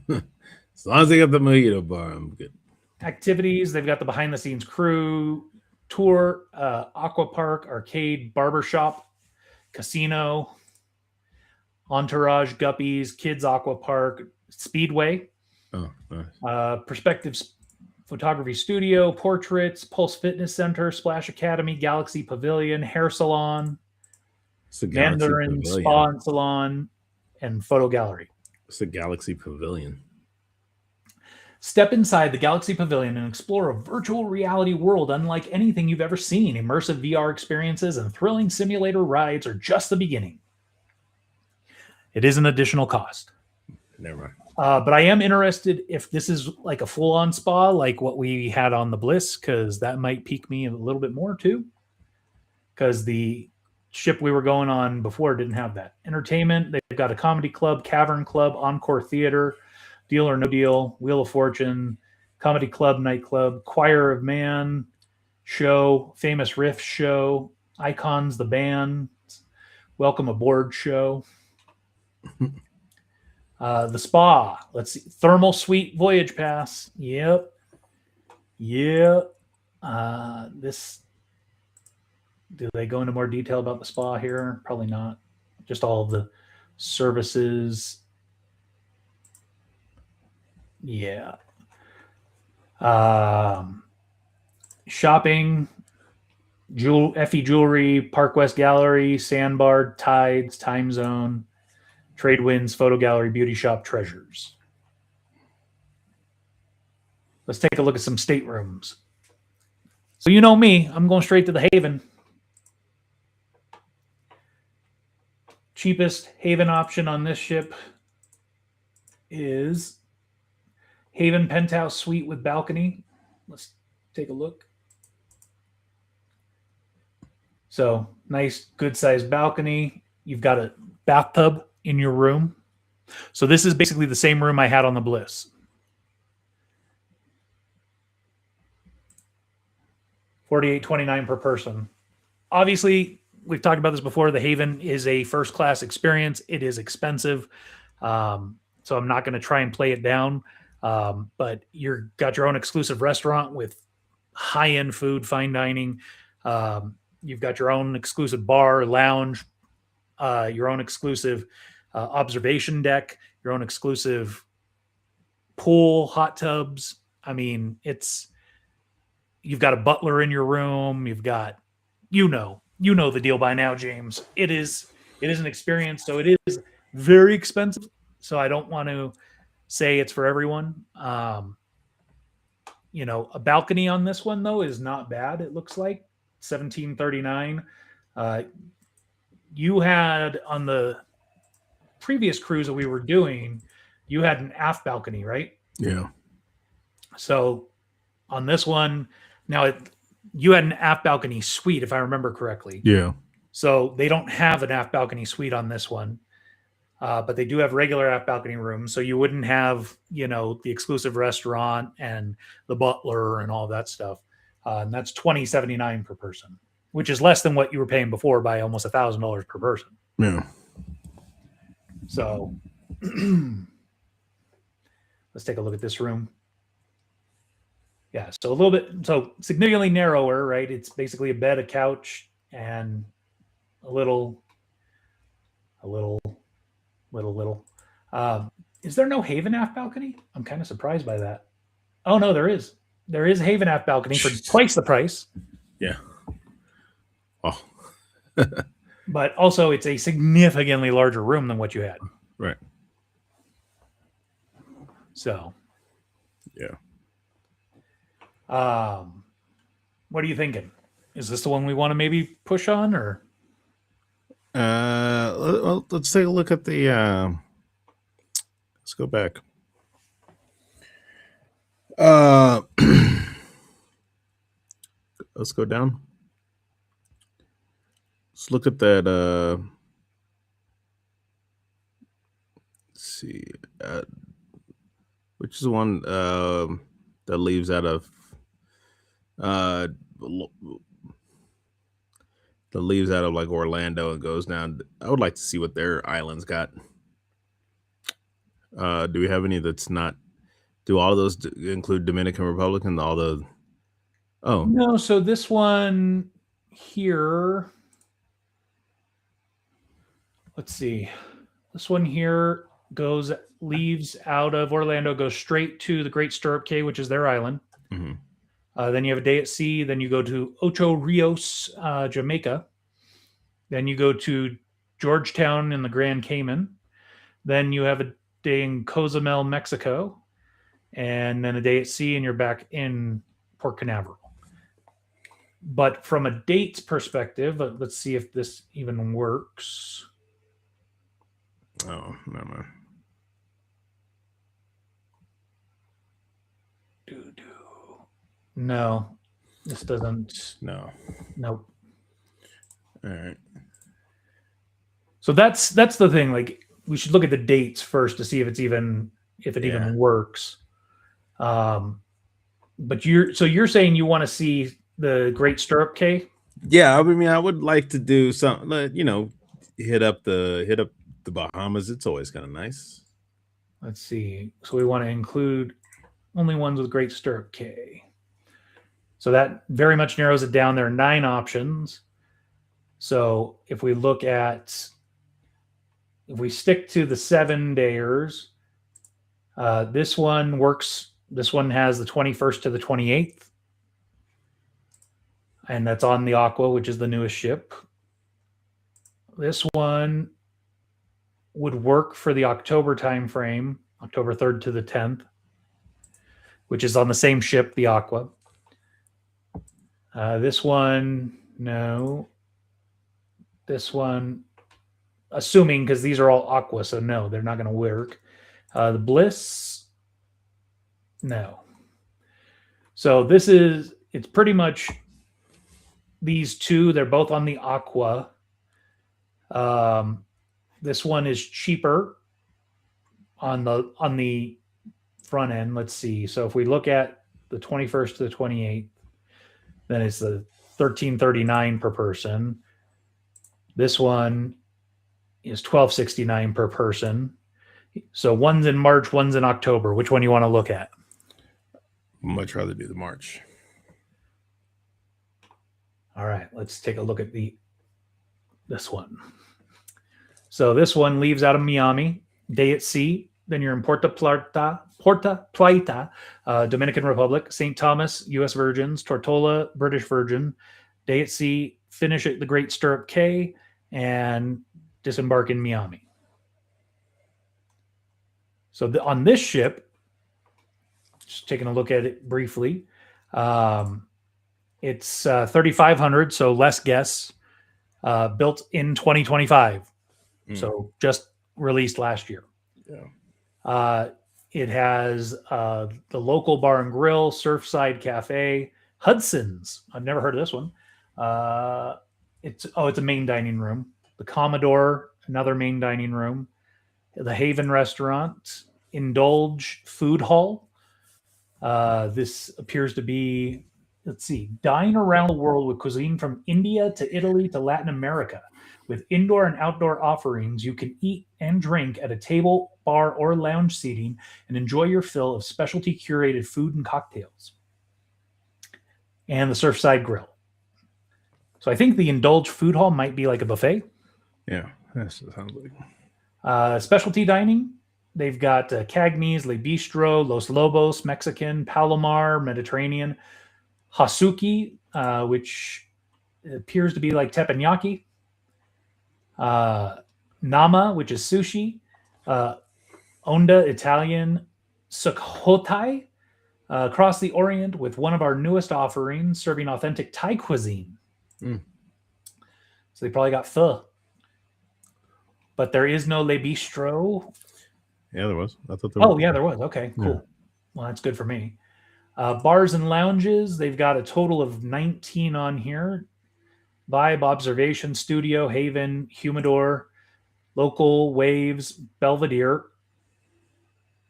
As long as they got the mojito bar, I'm good. Activities, they've got the behind the scenes crew tour, aqua park, arcade, barbershop, casino, entourage, guppies, kids aqua park, speedway. Oh, nice. Perspective Photography Studio, Portraits, Pulse Fitness Center, Splash Academy, Galaxy Pavilion, Hair Salon, It's the Galaxy Mandarin Pavilion. Spa and Salon, and Photo Gallery. It's the Galaxy Pavilion. Step inside the Galaxy Pavilion and explore a virtual reality world unlike anything you've ever seen. Immersive VR experiences and thrilling simulator rides are just the beginning. It is an additional cost. Never mind. But I am interested if this is like a full-on spa, like what we had on the Bliss, because that might pique me a little bit more too. Because the ship we were going on before didn't have that. Entertainment, they've got a comedy club, cavern club, encore theater, Deal or No Deal, Wheel of Fortune, comedy club, nightclub, Choir of Man show, Famous Riff show, Icons the band, Welcome Aboard show. The spa, let's see, Thermal Suite Voyage Pass. Yep. This, do they go into more detail about the spa here? Probably not. Just all of the services. Yeah. Shopping, Effie Jewelry, Park West Gallery, Sandbar, Tides, Time Zone, Trade Winds, Photo Gallery, Beauty Shop, Treasures. Let's take a look at some staterooms. So you know me, I'm going straight to the Haven. Cheapest Haven option on this ship is Haven Penthouse Suite with balcony. Let's take a look. So nice, good sized balcony. You've got a bathtub in your room. So this is basically the same room I had on the Bliss. $48.29 per person. Obviously, we've talked about this before. The Haven is a first-class experience. It is expensive. So I'm not going to try and play it down. But you've got your own exclusive restaurant with high-end food, fine dining. You've got your own exclusive bar, lounge, your own exclusive observation deck, your own exclusive pool, hot tubs. I mean, you've got a butler in your room. You've got, you know the deal by now, James. It is an experience. So it is very expensive. So I don't want to say it's for everyone. A balcony on this one though is not bad. It looks like $17.39. You had on the previous cruise that we were doing, you had an aft balcony, right? Yeah. So on this one, now you had an aft balcony suite, if I remember correctly. Yeah. So they don't have an aft balcony suite on this one, but they do have regular aft balcony rooms. So you wouldn't have, the exclusive restaurant and the butler and all that stuff. And that's $20.79 per person, which is less than what you were paying before by almost $1,000 per person. Yeah. So let's take a look at this room. Yeah, so significantly narrower, right? It's basically a bed, a couch, and a little. Is there no Haven aft balcony? I'm kind of surprised by that. Oh no, there is. There is a Haven aft balcony for twice the price. Yeah. Oh. But also, it's a significantly larger room than what you had. Right. So. Yeah. What are you thinking? Is this the one we want to maybe push on, or? Well, let's take a look at the. Let's go back. Let's go down. Let's look at that. Let's see. Which is the one that leaves out of like Orlando and goes down. I would like to see what their islands got. Do we have any that's not? Do all of those include Dominican Republic and all the? Oh no. So this one here. Let's see. This one here leaves out of Orlando, goes straight to the Great Stirrup Cay, which is their island. Mhm. Then you have a day at sea. Then you go to Ocho Rios, Jamaica. Then you go to Georgetown in the Grand Cayman. Then you have a day in Cozumel, Mexico. And then a day at sea, and you're back in Port Canaveral. But from a dates perspective, let's see if this even works. Oh, never mind. No, this doesn't. No. Nope. All right. So that's the thing. Like, we should look at the dates first to see if it even works. But you're saying you want to see the Great Stirrup Cay? Yeah, I mean, I would like to do something. Hit up the Bahamas. It's always kind of nice. Let's see. So we want to include only ones with Great Stirrup Cay. So that very much narrows it down. There are 9 options. So if we stick to the 7-dayers, this one works. This one has the 21st to the 28th. And that's on the Aqua, which is the newest ship. This one would work for the October timeframe, October 3rd to the 10th, which is on the same ship, the Aqua. This one, no. This one, assuming, because these are all Aqua, so no, they're not going to work. The Bliss, no. So it's pretty much these two. They're both on the Aqua. This one is cheaper on the front end. Let's see. So if we look at the 21st to the 28th, then it's the $13.39 per person. This one is $12.69 per person. So one's in March, one's in October. Which one do you want to look at? Much rather do the March. All right, let's take a look at this one. So this one leaves out of Miami, day at sea. Then you're in Puerto Plata, Dominican Republic, St. Thomas, U.S. Virgins, Tortola, British Virgin, day at sea, finish at the Great Stirrup Cay, and disembark in Miami. So on this ship, just taking a look at it briefly, it's 3,500, so less guests, built in 2025. So just released last year. Yeah. It has the local bar and grill, Surfside Cafe, Hudson's. I've never heard of this one. It's a main dining room. The Commodore, another main dining room. The Haven Restaurant, Indulge Food Hall. This appears to be, let's see, dine around the world with cuisine from India to Italy to Latin America. With indoor and outdoor offerings, you can eat and drink at a table, bar, or lounge seating and enjoy your fill of specialty curated food and cocktails. And the Surfside Grill. So I think the Indulge Food Hall might be like a buffet. Yeah, that sounds like. Specialty dining. They've got Cagney's, Le Bistro, Los Lobos, Mexican, Palomar, Mediterranean, Hasuki, which appears to be like teppanyaki. Nama, which is sushi, Onda Italian, Sukhothai, across the Orient with one of our newest offerings, serving authentic Thai cuisine. So they probably got pho. But there is no Le Bistro. Yeah, there was. I thought there was. Oh, yeah, there was. Okay, cool. Yeah. Well, that's good for me. Bars and lounges, they've got a total of 19 on here. Vibe, Observation, Studio, Haven, Humidor, Local, Waves, Belvedere.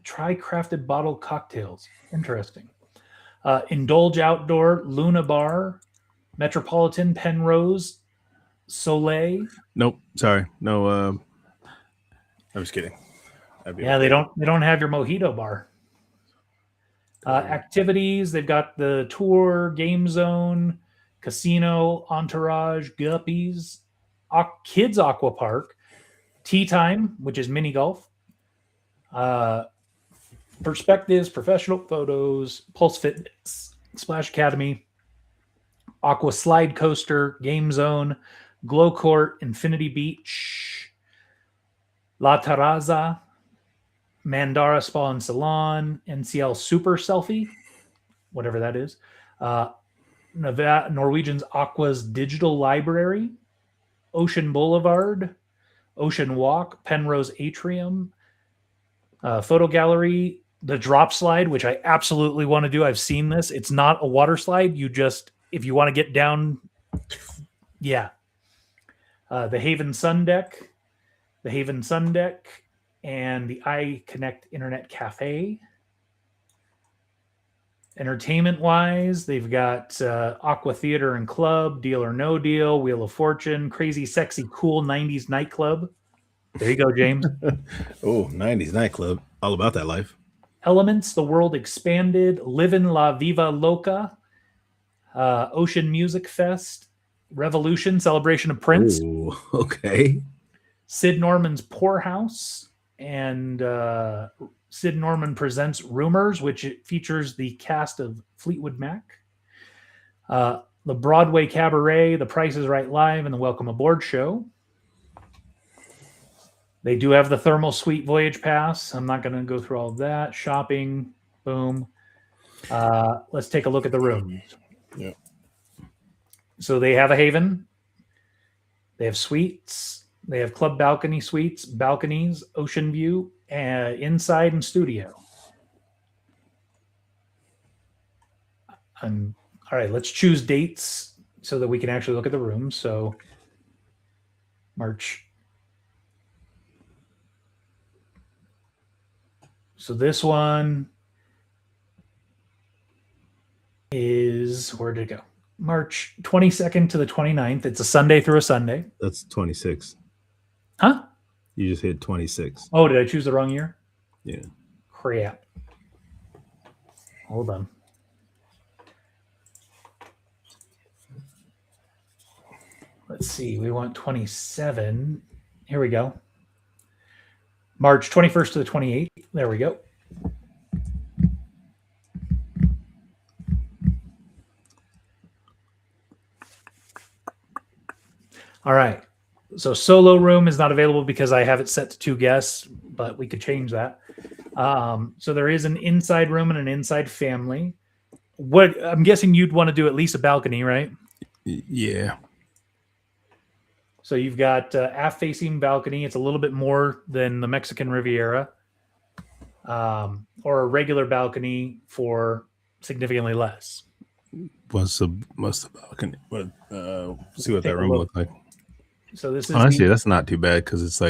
Try crafted bottled cocktails. Interesting. Indulge Outdoor, Luna Bar, Metropolitan, Penrose, Soleil. Nope. Sorry. No. I was kidding. Yeah, they don't have your mojito bar. Activities, they've got the tour, game zone, casino, entourage, guppies, kids aqua park, tea time, which is mini golf, Perspectives, professional photos, Pulse Fitness, Splash Academy, Aqua Slide Coaster, Game Zone, Glow Court, Infinity Beach, La Terraza, Mandara Spa and Salon, NCL Super Selfie, whatever that is, Norwegian's Aqua's Digital Library, Ocean Boulevard, Ocean Walk, Penrose Atrium, Photo Gallery, the drop slide, which I absolutely want to do. I've seen this. It's not a water slide. You just, if you want to get down, yeah. The Haven Sun Deck, and the iConnect Internet Cafe. Entertainment wise, they've got Aqua Theater and Club, Deal or No Deal, Wheel of Fortune, Crazy Sexy Cool 90s Nightclub. There you go, James. Oh, 90s nightclub. All about that life. Elements, The World Expanded, Livin' La Viva Loca, Ocean Music Fest, Revolution, Celebration of Prince. Ooh, okay. Sid Norman's Poorhouse, and Sid Norman Presents Rumors, which features the cast of Fleetwood Mac. The Broadway Cabaret, The Price is Right Live, and the Welcome Aboard Show. They do have the Thermal Suite Voyage Pass. I'm not going to go through all of that. Shopping, boom. Let's take a look at the rooms. Yeah. So they have a Haven. They have suites. They have club balcony suites, balconies, ocean view, inside and studio. All right, let's choose dates so that we can actually look at the rooms. So March. So this one is, where did it go? March 22nd to the 29th. It's a Sunday through a Sunday. That's 26. Huh? You just hit 26. Oh, did I choose the wrong year? Yeah. Crap. Hold on. Let's see. We want 27. Here we go. March 21st to the 28th. There we go. All right. So solo room is not available because I have it set to 2 guests, but we could change that. So there is an inside room and an inside family. What I'm guessing you'd want to do at least a balcony, right? Yeah. So you've got aft-facing balcony. It's a little bit more than the Mexican Riviera, or a regular balcony for significantly less. What's the balcony? See what that room looks like. So this is honestly, that's not too bad because it's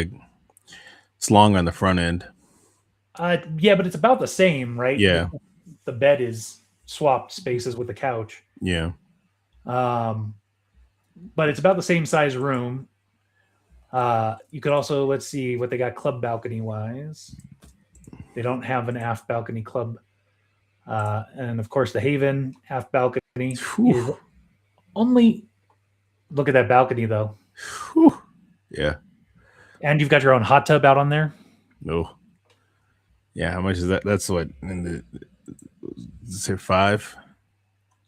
long on the front end. Yeah, but it's about the same, right? Yeah. The bed is swapped spaces with the couch. Yeah. But it's about the same size room. You could also, let's see what they got club balcony wise. They don't have an aft balcony club. And of course, the Haven aft balcony is only, look at that balcony though. Whew. Yeah. And you've got your own hot tub out on there. No. Yeah. How much is that? That's what in the, is it 5?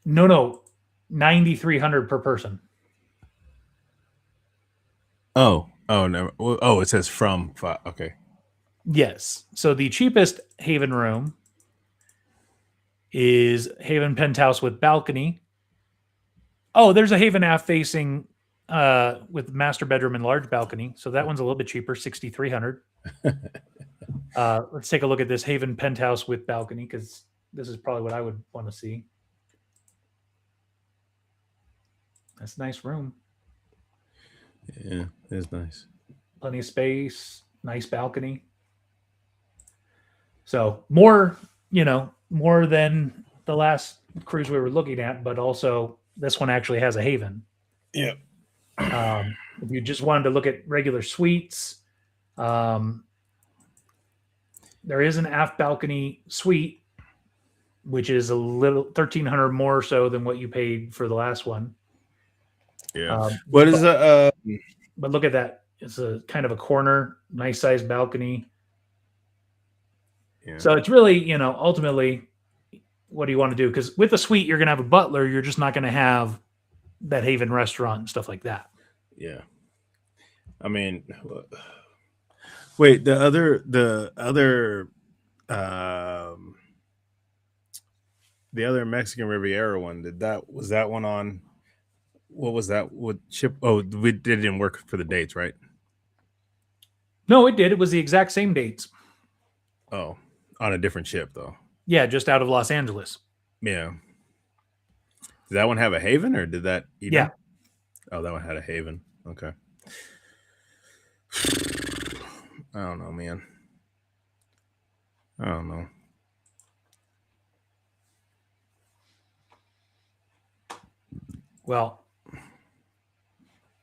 No. 9,300 per person. Oh, no. Oh, it says from 5. Okay. Yes. So the cheapest Haven room is Haven Penthouse with balcony. Oh, there's a Haven aft facing with master bedroom and large balcony. So that one's a little bit cheaper, 6,300. Let's take a look at this Haven Penthouse with balcony because this is probably what I would want to see. That's a nice room. Yeah, it is nice. Plenty of space, nice balcony. So more than the last cruise we were looking at, but also this one actually has a Haven. Yeah. If you just wanted to look at regular suites, there is an aft balcony suite, which is a little 1,300 more so than what you paid for the last one. Yeah. What is that? But look at that. It's a kind of a corner, nice sized balcony. Yeah. So it's really, ultimately, what do you want to do? Because with the suite, you're going to have a butler. You're just not going to have that Haven restaurant and stuff like that. Yeah. I mean, wait, the other, the other Mexican Riviera one, was that one on, what was that? What ship? Oh, it didn't work for the dates, right? No, it did. It was the exact same dates. Oh, on a different ship though. Yeah, just out of Los Angeles. Yeah. Did that one have a Haven or did that? Yeah. Oh, that one had a Haven. Okay. I don't know, man. I don't know. Well,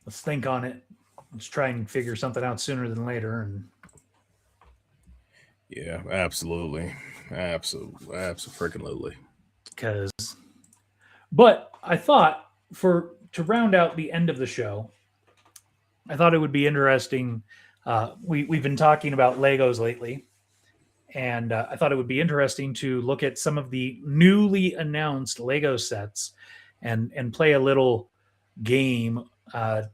let's think on it. Let's try and figure something out sooner than later. And yeah, absolutely. Absolutely. But I thought to round out the end of the show, I thought it would be interesting. We've been talking about Legos lately, and I thought it would be interesting to look at some of the newly announced Lego sets and play a little game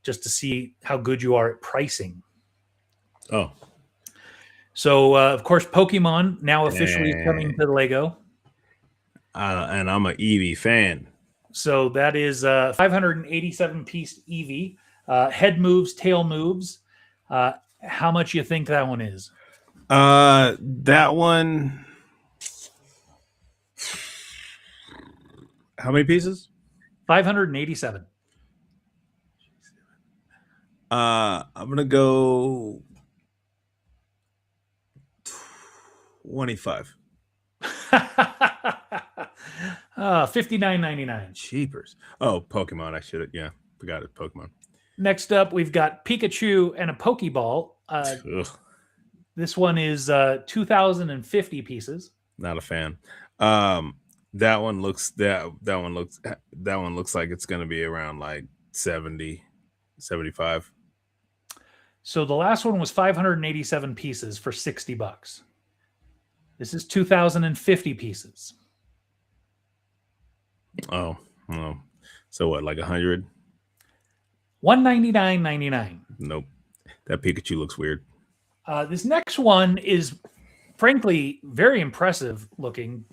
just to see how good you are at pricing. Oh. So, of course, Pokemon now officially coming to Lego. And I'm an Eevee fan. So that is 587 piece Eevee. Head moves, tail moves. How much you think that one is? That one. How many pieces? 587. I'm gonna go 25. $59.99. Cheapers. Oh, Pokemon. I should have. Yeah, forgot it. Pokemon. Next up, we've got Pikachu and a Pokeball. This one is 2,050 pieces. Not a fan. That one looks like it's gonna be around like 70, 75. So the last one was 587 pieces for $60. This is 2,050 pieces. Oh, no. So what, like 100? $199.99. Nope. That Pikachu looks weird. This next one is, frankly, very impressive looking.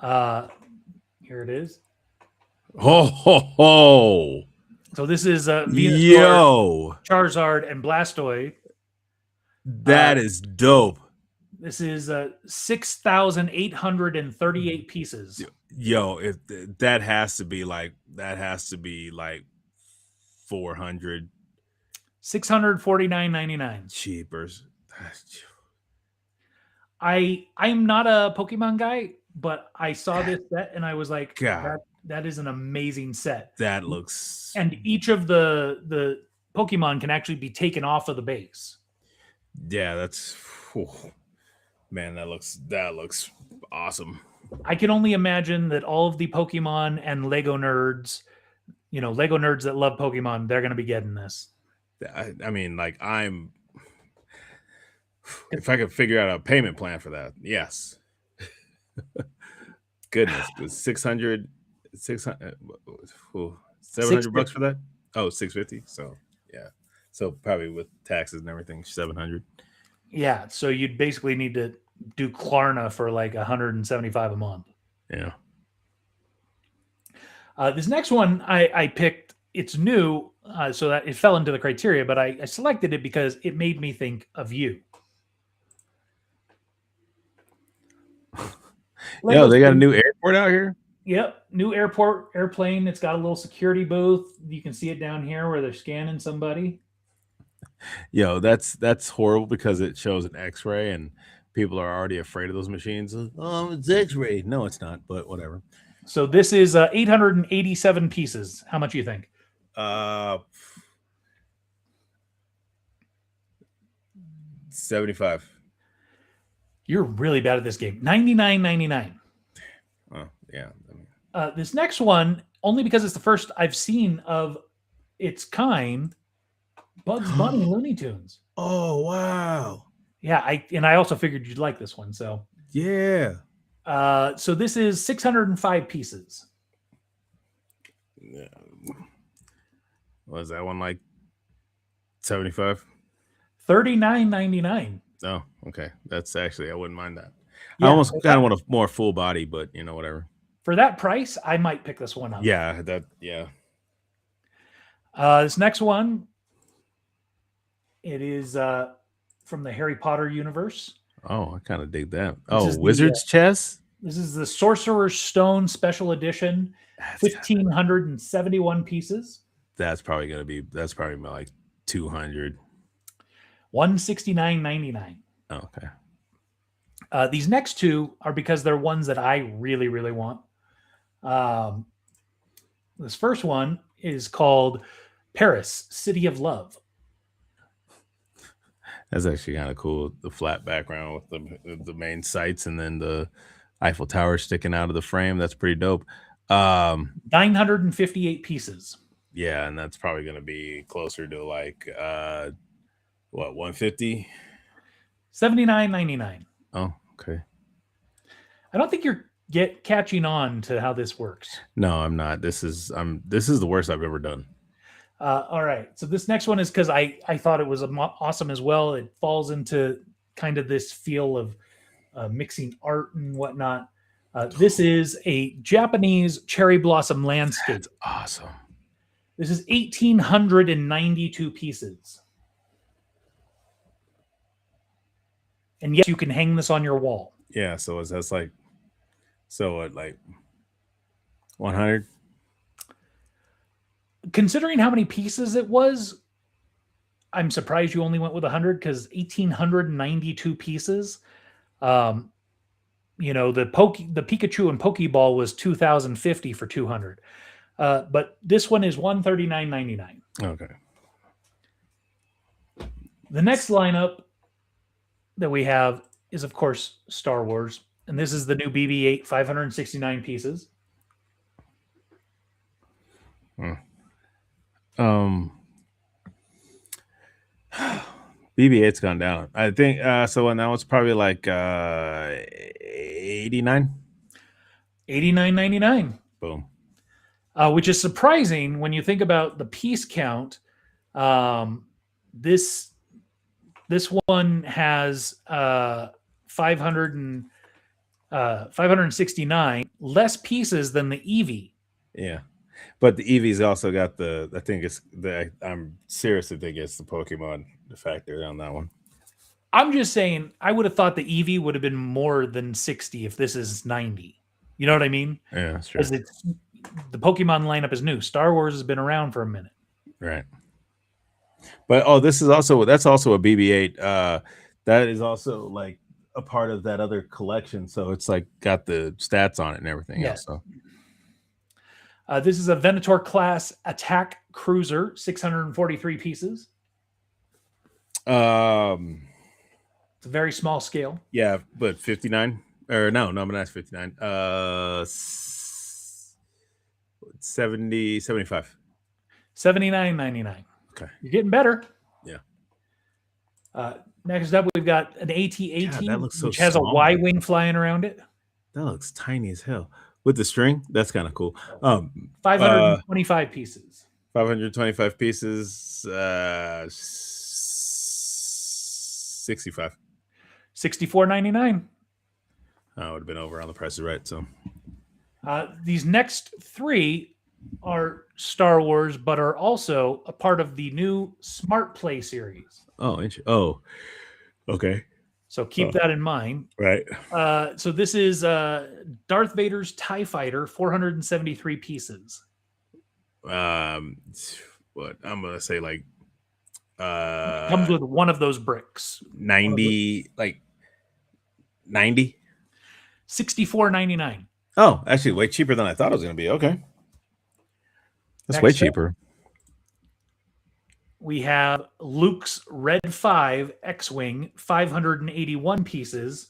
Here it is. Ho, ho, ho. So this is Yo, Charizard, and Blastoise. That is dope. This is 6,838 pieces. Yo, that has to be like 400. $649.99. Cheapers. I'm not a Pokemon guy, but I saw this set and I was like, God. That is an amazing set. That looks. And each of the Pokemon can actually be taken off of the base. Yeah, that's. Whew. Man, that looks awesome. I can only imagine that all of the Pokemon and Lego nerds, Lego nerds that love Pokemon, they're going to be getting this. I mean, like, if I could figure out a payment plan for that, yes. Goodness, it was 700 bucks for that? Oh, 650. So, yeah. So, probably with taxes and everything, 700. Yeah. So, you'd basically need to do Klarna for like $175 a month. Yeah. This next one I picked, it's new, so that it fell into the criteria, but I selected it because it made me think of you. Yo, they got a new airport out here? Yep. New airplane. It's got a little security booth. You can see it down here where they're scanning somebody. Yo, that's horrible because it shows an X-ray and people are already afraid of those machines. Oh, it's X-ray. No, it's not, but whatever. So this is 887 pieces. How much do you think? 75. You're really bad at this game. $99.99. Oh, yeah. This next one, only because it's the first I've seen of its kind, Bugs Bunny Looney Tunes. Oh, wow. Yeah, I also figured you'd like this one. So Yeah. so this is 605 pieces. Yeah. Was that one like 75? $39.99. Oh, okay. That's actually, I wouldn't mind that. I Yeah, almost kind of want a more full body, but whatever. for that price, I might pick this one up. Yeah, yeah. This next one, it is from the Harry Potter universe. Oh, I kind of dig that. Is Wizard's chess? This is the Sorcerer's Stone Special Edition, 1,571 pieces. That's probably like 200. $169.99. Oh, okay. These next two are because they're ones that I really, really want. This first one is called Paris, City of Love. That's actually kind of cool. The flat background with the main sights and then the Eiffel Tower sticking out of the frame. That's pretty dope. 958 pieces. Yeah, and that's probably going to be closer to like what, 150? $79.99. Oh, okay. I don't think you're catching on to how this works. No, I'm not. This is the worst I've ever done. All right. So this next one is because I thought it was awesome as well. It falls into kind of this feel of mixing art and whatnot. This is a Japanese cherry blossom landscape. That's awesome. This is 1,892 pieces. And yes, you can hang this on your wall. Yeah, so that's like, so what, like 100? Considering how many pieces it was, I'm surprised you only went with 100 because 1,892 pieces. The Pikachu and Pokeball was 2,050 for 200. But this one is $139.99. Okay. The next lineup that we have is, of course, Star Wars. And this is the new BB-8, 569 pieces. BB-8's gone down. I think so, and that was probably like 89. $89.99. Boom. Which is surprising when you think about the piece count. This one has 569 less pieces than the Eevee. Yeah, but the Eevee's also got I'm seriously think it's the Pokemon factor on that one. I'm just saying, I would have thought the Eevee would have been more than 60 if this is 90. You know what I mean? Yeah, that's true. Because the Pokemon lineup is new. Star Wars has been around for a minute. Right. But that's also a BB-8. That is also like a part of that other collection. So it's like got the stats on it and everything else. So this is a Venator class attack cruiser, 643 pieces. It's a very small scale. Yeah, but 59 or no, but that's 59. 75. $79.99. Okay. You're getting better. Yeah. Next up, we've got an AT-AT, which has small. a Y-wing flying around it. That looks tiny as hell. With the string, that's kind of cool. 525 pieces. 525 pieces. 65. $64.99. I would have been over on the Price is Right. So these next three are Star Wars, but are also a part of the new Smart Play series. Oh, okay. So keep that in mind. Right. So this is Darth Vader's TIE Fighter, 473 pieces. What I'm gonna say, like comes with one of those bricks. 90, like 90. $64.99. Oh, actually, way cheaper than I thought it was gonna be. Okay. That's way cheaper. We have Luke's Red 5 X-Wing, 581 pieces.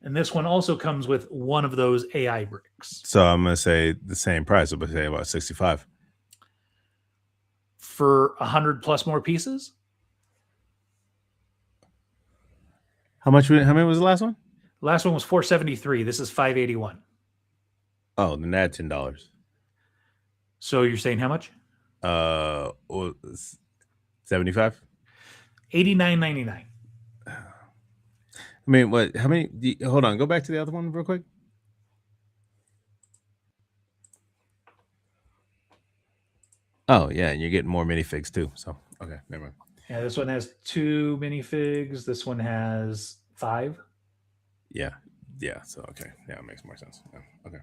And this one also comes with one of those AI bricks. So I'm going to say the same price. I'm going to say about 65. For 100 plus more pieces? How many was the last one? The last one was $473. This is $581. Oh, then that's $10. So you're saying how much? 75. $89.99. I mean, what? How many? Hold on. Go back to the other one real quick. Oh yeah, and you're getting more minifigs too. So okay, never mind. Yeah, this one has 2 minifigs. This one has 5. Yeah. So okay, yeah, it makes more sense. Yeah, okay.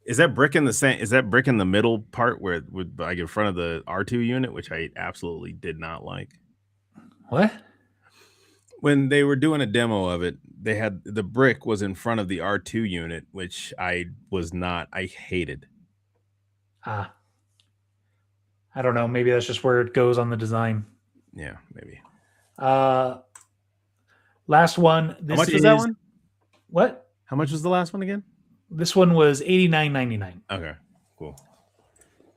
Is that brick in the same? Is that brick in the middle part where it would like in front of the R2 unit, which I absolutely did not like? What? When they were doing a demo of it, they had the brick was in front of the R2 unit, which I hated. I don't know. Maybe that's just where it goes on the design. Yeah, maybe. Last one. How much was that one? What? How much was the last one again? This one was $89.99. Okay, cool.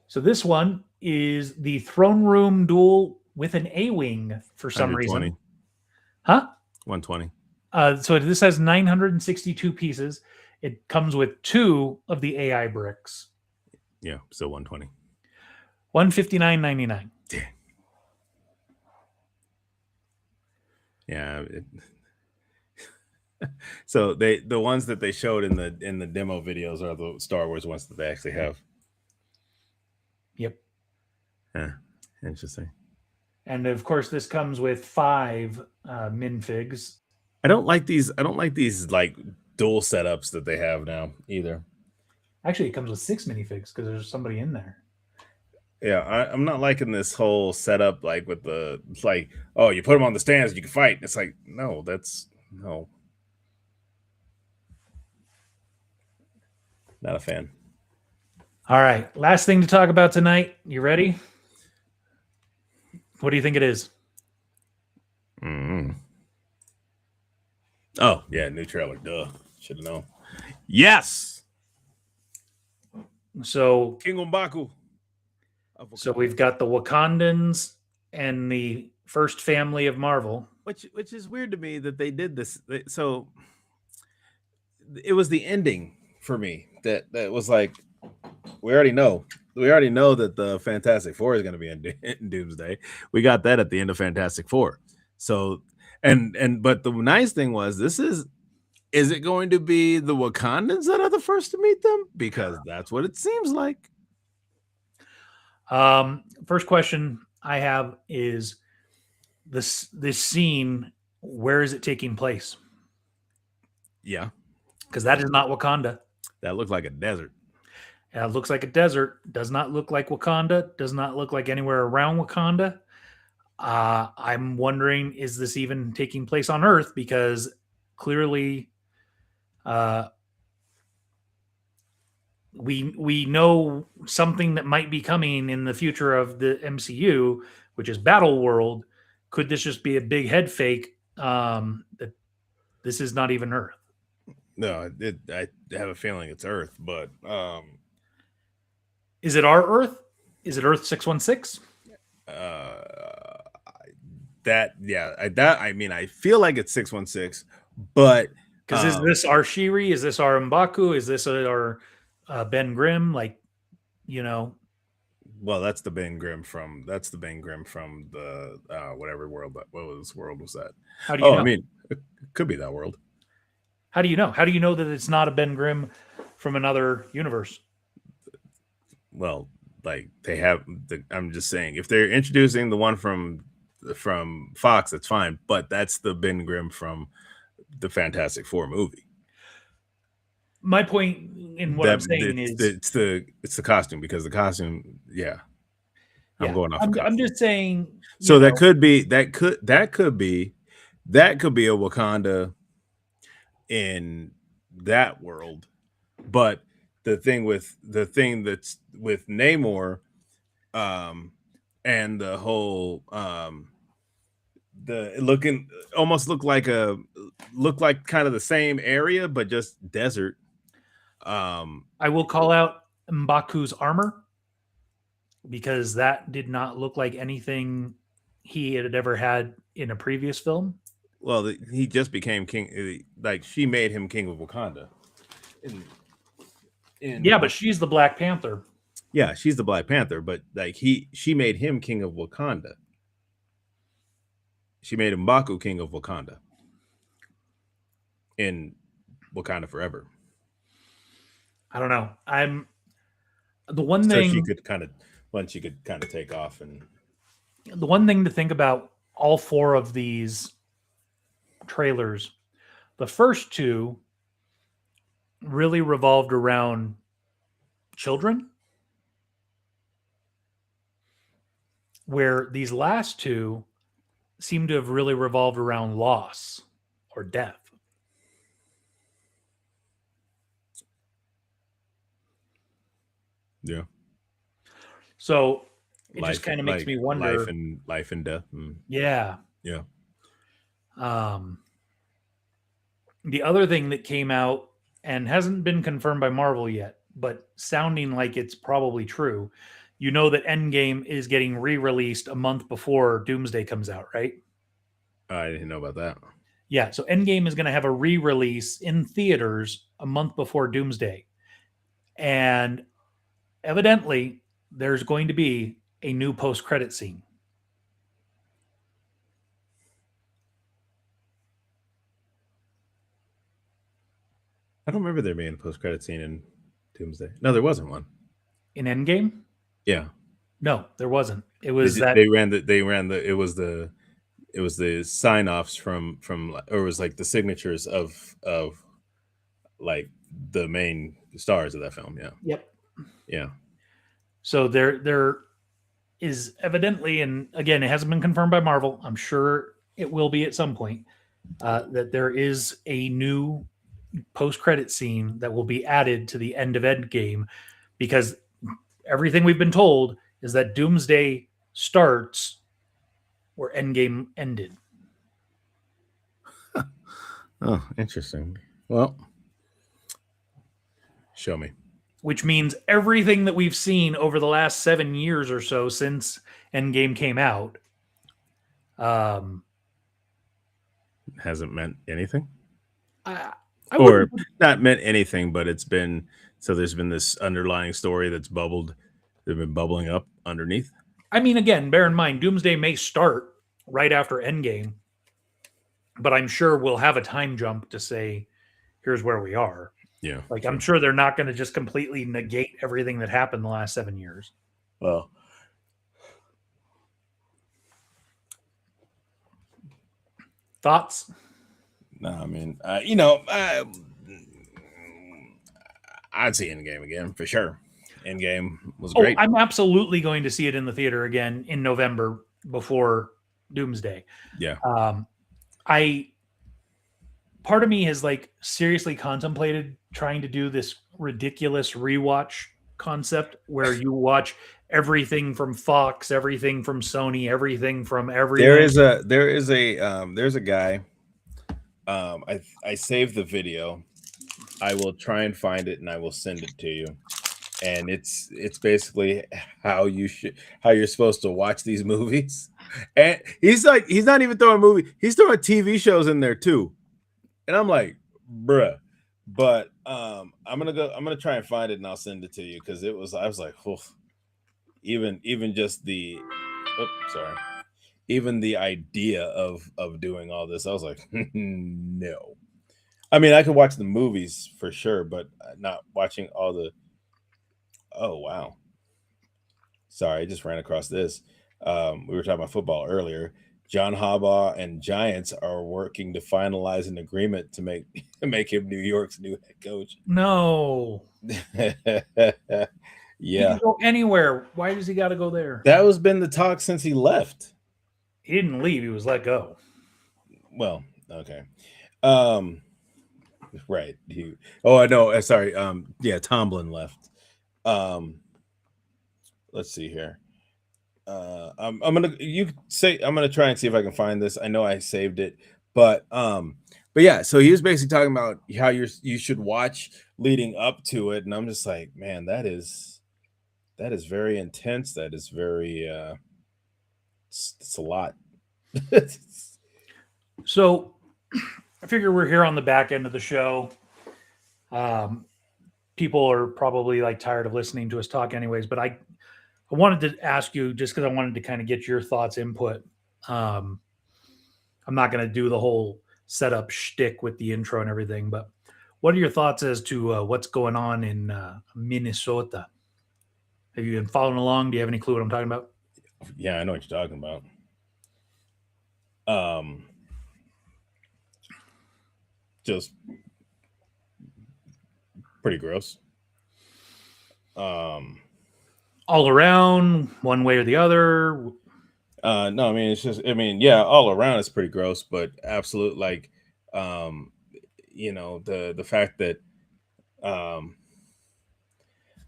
So this one is the Throne Room Duel with an A-Wing for some reason. Huh? 120. So this has 962 pieces. It comes with 2 of the AI bricks. Yeah, so 120. $159.99. Damn. Yeah. So the ones that they showed in the demo videos are the Star Wars ones that they actually have. Yep. Yeah. Interesting. And of course, this comes with 5 minifigs. I don't like these like dual setups that they have now either. Actually, it comes with 6 minifigs because there's somebody in there. Yeah, I'm not liking this whole setup like with the like, oh, you put them on the stands, you can fight. It's like, no, no. Not a fan. All right. Last thing to talk about tonight. You ready? What do you think it is? Mm-hmm. Oh, yeah, new trailer. Duh. Should have known. Yes. So King Umbaku. So we've got the Wakandans and the first family of Marvel. Which is weird to me that they did this. So it was the ending for me that was like, we already know that the Fantastic Four is going to be in Doomsday. We got that at the end of Fantastic Four. So but the nice thing was is it going to be the Wakandans that are the first to meet them? Because that's what it seems like. First question I have is this scene. Where is it taking place? Yeah, because that is not Wakanda. That looks like a desert. It looks like a desert. Does not look like Wakanda. Does not look like anywhere around Wakanda. I'm wondering, is this even taking place on Earth? Because clearly, we know something that might be coming in the future of the MCU, which is Battle World. Could this just be a big head fake that this is not even Earth? No, I have a feeling it's Earth, but is it our Earth? Is it Earth 616? I mean, I feel like it's 616, but because is this our Shiri? Is this our M'Baku? Is this our Ben Grimm? Like, you know. Well, that's the Ben Grimm from the whatever world that world was that? How do you know? I mean, it could be that world. How do you know? How do you know that it's not a Ben Grimm from another universe? Well, like they have I'm just saying, if they're introducing the one from Fox, that's fine, but that's the Ben Grimm from the Fantastic Four movie. My point in what I'm saying is it's the costume, because the costume, I'm going off. I'm just saying. So that could be a Wakanda in that world, but the thing that's with Namor, and the whole look like kind of the same area, but just desert. I will call out M'Baku's armor, because that did not look like anything he had ever had in a previous film. well, he just became king. Like she made him king of Wakanda. Yeah, but she's the Black Panther. Yeah, she's the Black Panther, but like she made him king of Wakanda. She made M'Baku king of Wakanda in Wakanda Forever. I don't know. I'm the one So thing. she could kind of take off. And The one thing to think about all four of these trailers, the first two really revolved around children, where these last two seem to have really revolved around loss or death. yeah, So it just kind of makes me wonder. life and death. Yeah. Yeah. The other thing that came out and hasn't been confirmed by Marvel yet, but sounding like it's probably true, you know that Endgame is getting re-released a month before Doomsday comes out, right? I didn't know about that. Yeah, so Endgame is going to have a re-release in theaters a month before Doomsday. And evidently there's going to be a new post-credit scene. I don't remember there being a post-credit scene in Doomsday. No, there wasn't one. In Endgame? Yeah. No, there wasn't. It was they ran the it was the sign-offs from or it was like the signatures of like the main stars of that film. Yeah. Yep. Yeah. So there is evidently, and again, it hasn't been confirmed by Marvel. I'm sure it will be at some point. That there is a new post-credit scene that will be added to the end of Endgame, because everything we've been told is that Doomsday starts where Endgame ended. Oh, interesting. Well, show me. Which means everything that we've seen over the last 7 years or so since Endgame came out hasn't meant anything. Or not meant anything, but it's been so there's been this underlying story that's been bubbling up underneath. I mean, again, bear in mind, Doomsday may start right after Endgame, but I'm sure we'll have a time jump to say, here's where we are. Yeah. Like, sure. I'm sure they're not going to just completely negate everything that happened the last 7 years. Well, thoughts? No, I mean, I'd see Endgame again for sure. Endgame was great. I'm absolutely going to see it in the theater again in November before Doomsday. Yeah. Part of me has like seriously contemplated trying to do this ridiculous rewatch concept where you watch everything from Fox, everything from Sony, everything from everything. There's a guy. I saved the video. I will try and find it and I will send it to you. And it's basically how you're supposed to watch these movies. And he's not even throwing movies, he's throwing TV shows in there too. And I'm like, bruh. But I'm gonna try and find it and I'll send it to you, because I was like, oh, even just even the idea of doing all this, I was like, no. I mean, I could watch the movies for sure, but not watching all the. Oh wow! Sorry, I just ran across this. We were talking about football earlier. John Harbaugh and Giants are working to finalize an agreement to make him New York's new head coach. No. Yeah. He can go anywhere. Why does he got to go there? That has been the talk since he left. He didn't leave. He was let go. Well, okay. Right. I know. Sorry. Yeah, Tomlin left. Let's see here. I'm gonna try and see if I can find this. I know I saved it, but yeah. So he was basically talking about how you should watch leading up to it, and I'm just like, man, that is very intense. That is very. It's a lot. So I figure we're here on the back end of the show. Um, People are probably like tired of listening to us talk, anyways. But I wanted to ask you just because I wanted to kind of get your thoughts, input. Um, I'm not going to do the whole setup shtick with the intro and everything, but what are your thoughts as to what's going on in Minnesota? Have you been following along? Do you have any clue what I'm talking about? Yeah, I know what you're talking about. Um, just pretty gross. All around, one way or the other. No, I mean it's just, I mean, yeah, all around it's pretty gross, but absolute like, um, the fact that, um,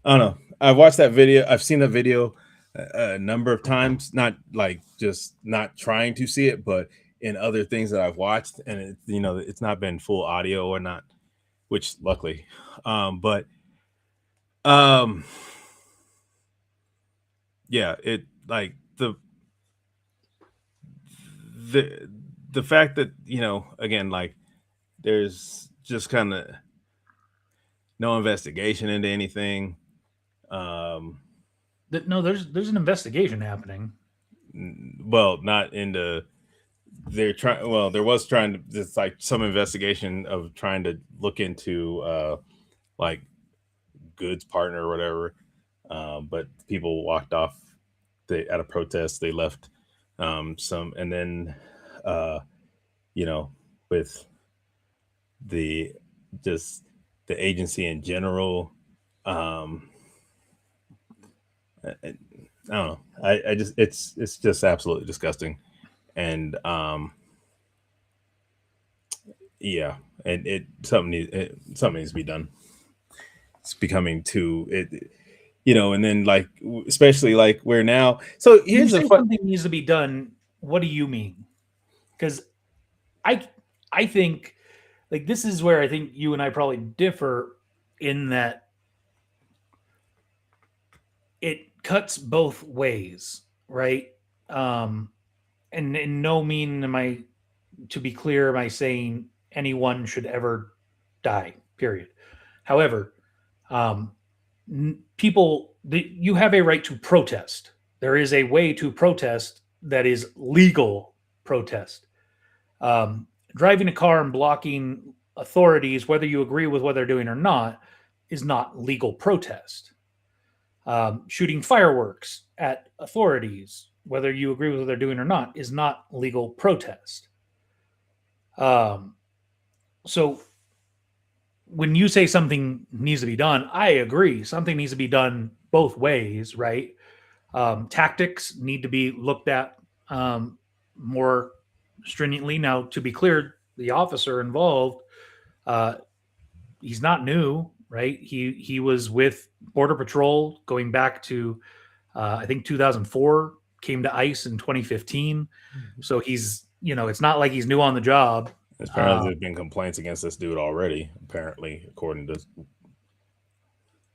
I don't know. I've watched that video. I've seen the video a number of times. Not like just not trying to see it, but in other things that I've watched, and it's not been full audio or not, which luckily, but um, yeah, it like the the fact that again like there's just kind of no investigation into anything. Um, No, there's an investigation happening. well, not into they're trying. Well, there was trying to. It's like some investigation of trying to look into like goods partner or whatever. But people walked off. They at a protest. They left some, and then uh, with the just the agency in general. Um, I don't know. I just it's just absolutely disgusting, and yeah, and something needs to be done. It's becoming too and then like especially like where now. So When you here's the say fun. something needs to be done, what do you mean? Because I I think like this is where I think you and I probably differ in that it cuts both ways, right? Um, and in no mean am I, to be clear, am I saying anyone should ever die? Period. However, um, you have a right to protest. There is a way to protest that is legal protest. Driving a car and blocking authorities, whether you agree with what they're doing or not, is not legal protest. Shooting fireworks at authorities, whether you agree with what they're doing or not, is not legal protest. Um, so when you say something needs to be done, I agree. Something needs to be done both ways, right? Tactics need to be looked at more stringently. Now, to be clear, the officer involved, uh, he's not new, right? He was with Border Patrol going back to I think 2004. Came to ICE in 2015, so he's it's not like he's new on the job. Apparently, there's been complaints against this dude already. Apparently, according to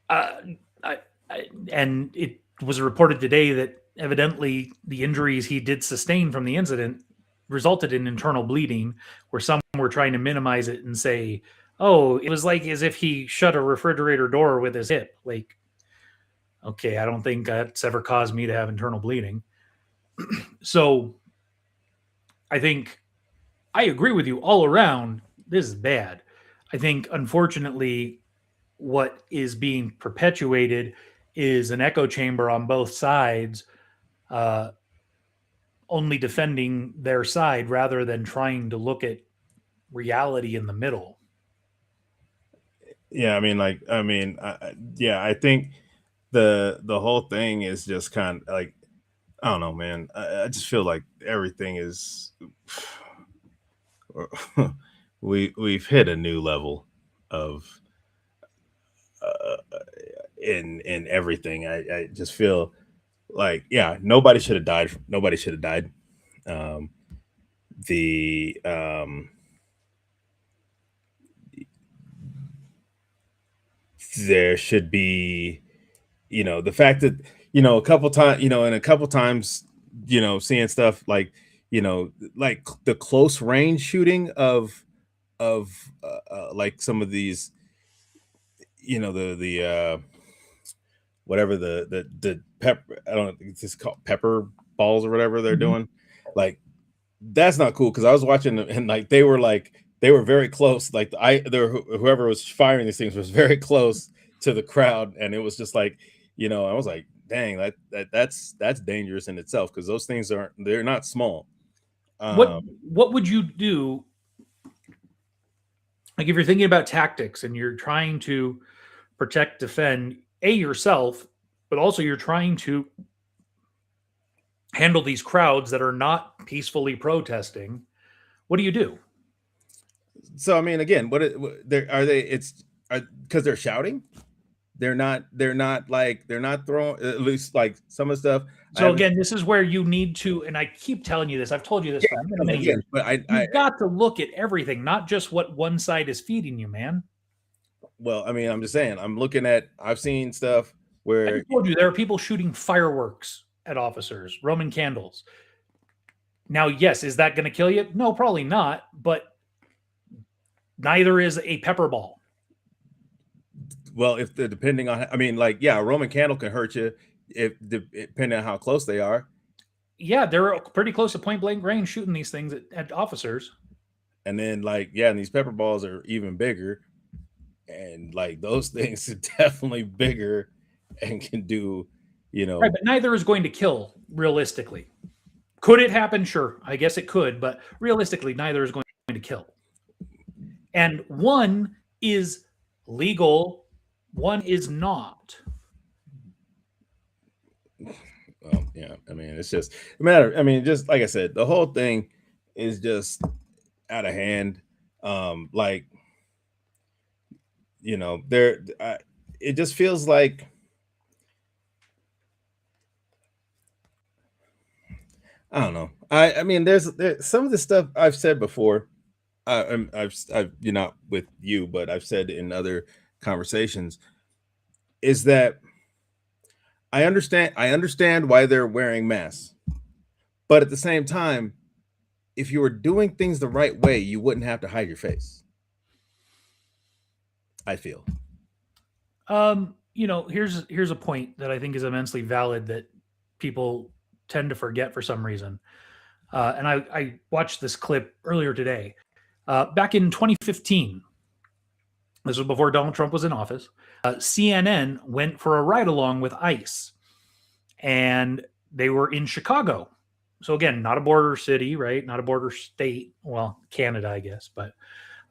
Uh, I, and it was reported today that evidently the injuries he did sustain from the incident resulted in internal bleeding, where some were trying to minimize it and say, "Oh, it was like as if he shut a refrigerator door with his hip." Like, okay, I don't think that's ever caused me to have internal bleeding. So, I think I agree with you all around. This is bad. I think, unfortunately, what is being perpetuated is an echo chamber on both sides, uh, only defending their side rather than trying to look at reality in the middle. yeah, yeah, I think the whole thing is just kind of like I don't know, man. I just feel like everything is we've hit a new level of uh, in everything. I just feel like yeah, nobody should have died. Nobody should have died. Um, the there should be the fact that a couple times in a couple times seeing stuff like like the close range shooting of like some of these, the whatever the pepper, I don't know, it's just called pepper balls or whatever they're Mhm. doing. Like that's not cool because I was watching them and they were very close. Like whoever was firing these things was very close to the crowd, and it was just like, I was like, dang, that's dangerous in itself because those things they're not small. What Um, what would you do, like if you're thinking about tactics and you're trying to protect, defend yourself, but also you're trying to handle these crowds that are not peacefully protesting? What do you do? so I mean, again, are they? It's because they're shouting. They're not throwing, at least like some of the stuff I So haven't. again, this is where you need to, and I keep telling you this, I've told you this Yeah, for many, no, many again, years. but I You've got to look at everything, not just what one side is feeding you, man. well, I mean, I'm just saying, I've seen stuff I where just told you there are people shooting fireworks at officers, Roman candles. Now, yes, is that going to kill you? No, probably not, but neither is a pepper ball. well, if they're depending on, I mean, like, yeah, a Roman candle can hurt you depending on how close they are. Yeah, they're pretty close to point blank range shooting these things at officers. And then like, yeah, and these pepper balls are even bigger. And like those things are definitely bigger and can do, you Right, know, but neither is going to kill realistically. Could it happen? Sure. I guess it could, but realistically, neither is going to kill. And one is legal, one is not. well, yeah, I mean, it's just a matter. I mean, just like I said, the whole thing is just out of hand. Like, it just feels like, I don't know. I mean, there's some of the stuff I've said before. I've not with you, but I've said in other conversations is that I understand why they're wearing masks, but at the same time, if you were doing things the right way, you wouldn't have to hide your face. I feel. Here's a point that I think is immensely valid that people tend to forget for some reason. And I watched this clip earlier today. Back in 2015, this was before Donald Trump was in office. CNN went for a ride along with ICE, and they were in Chicago. So again, not a border city, right? Not a border state. Well, Canada, I guess, but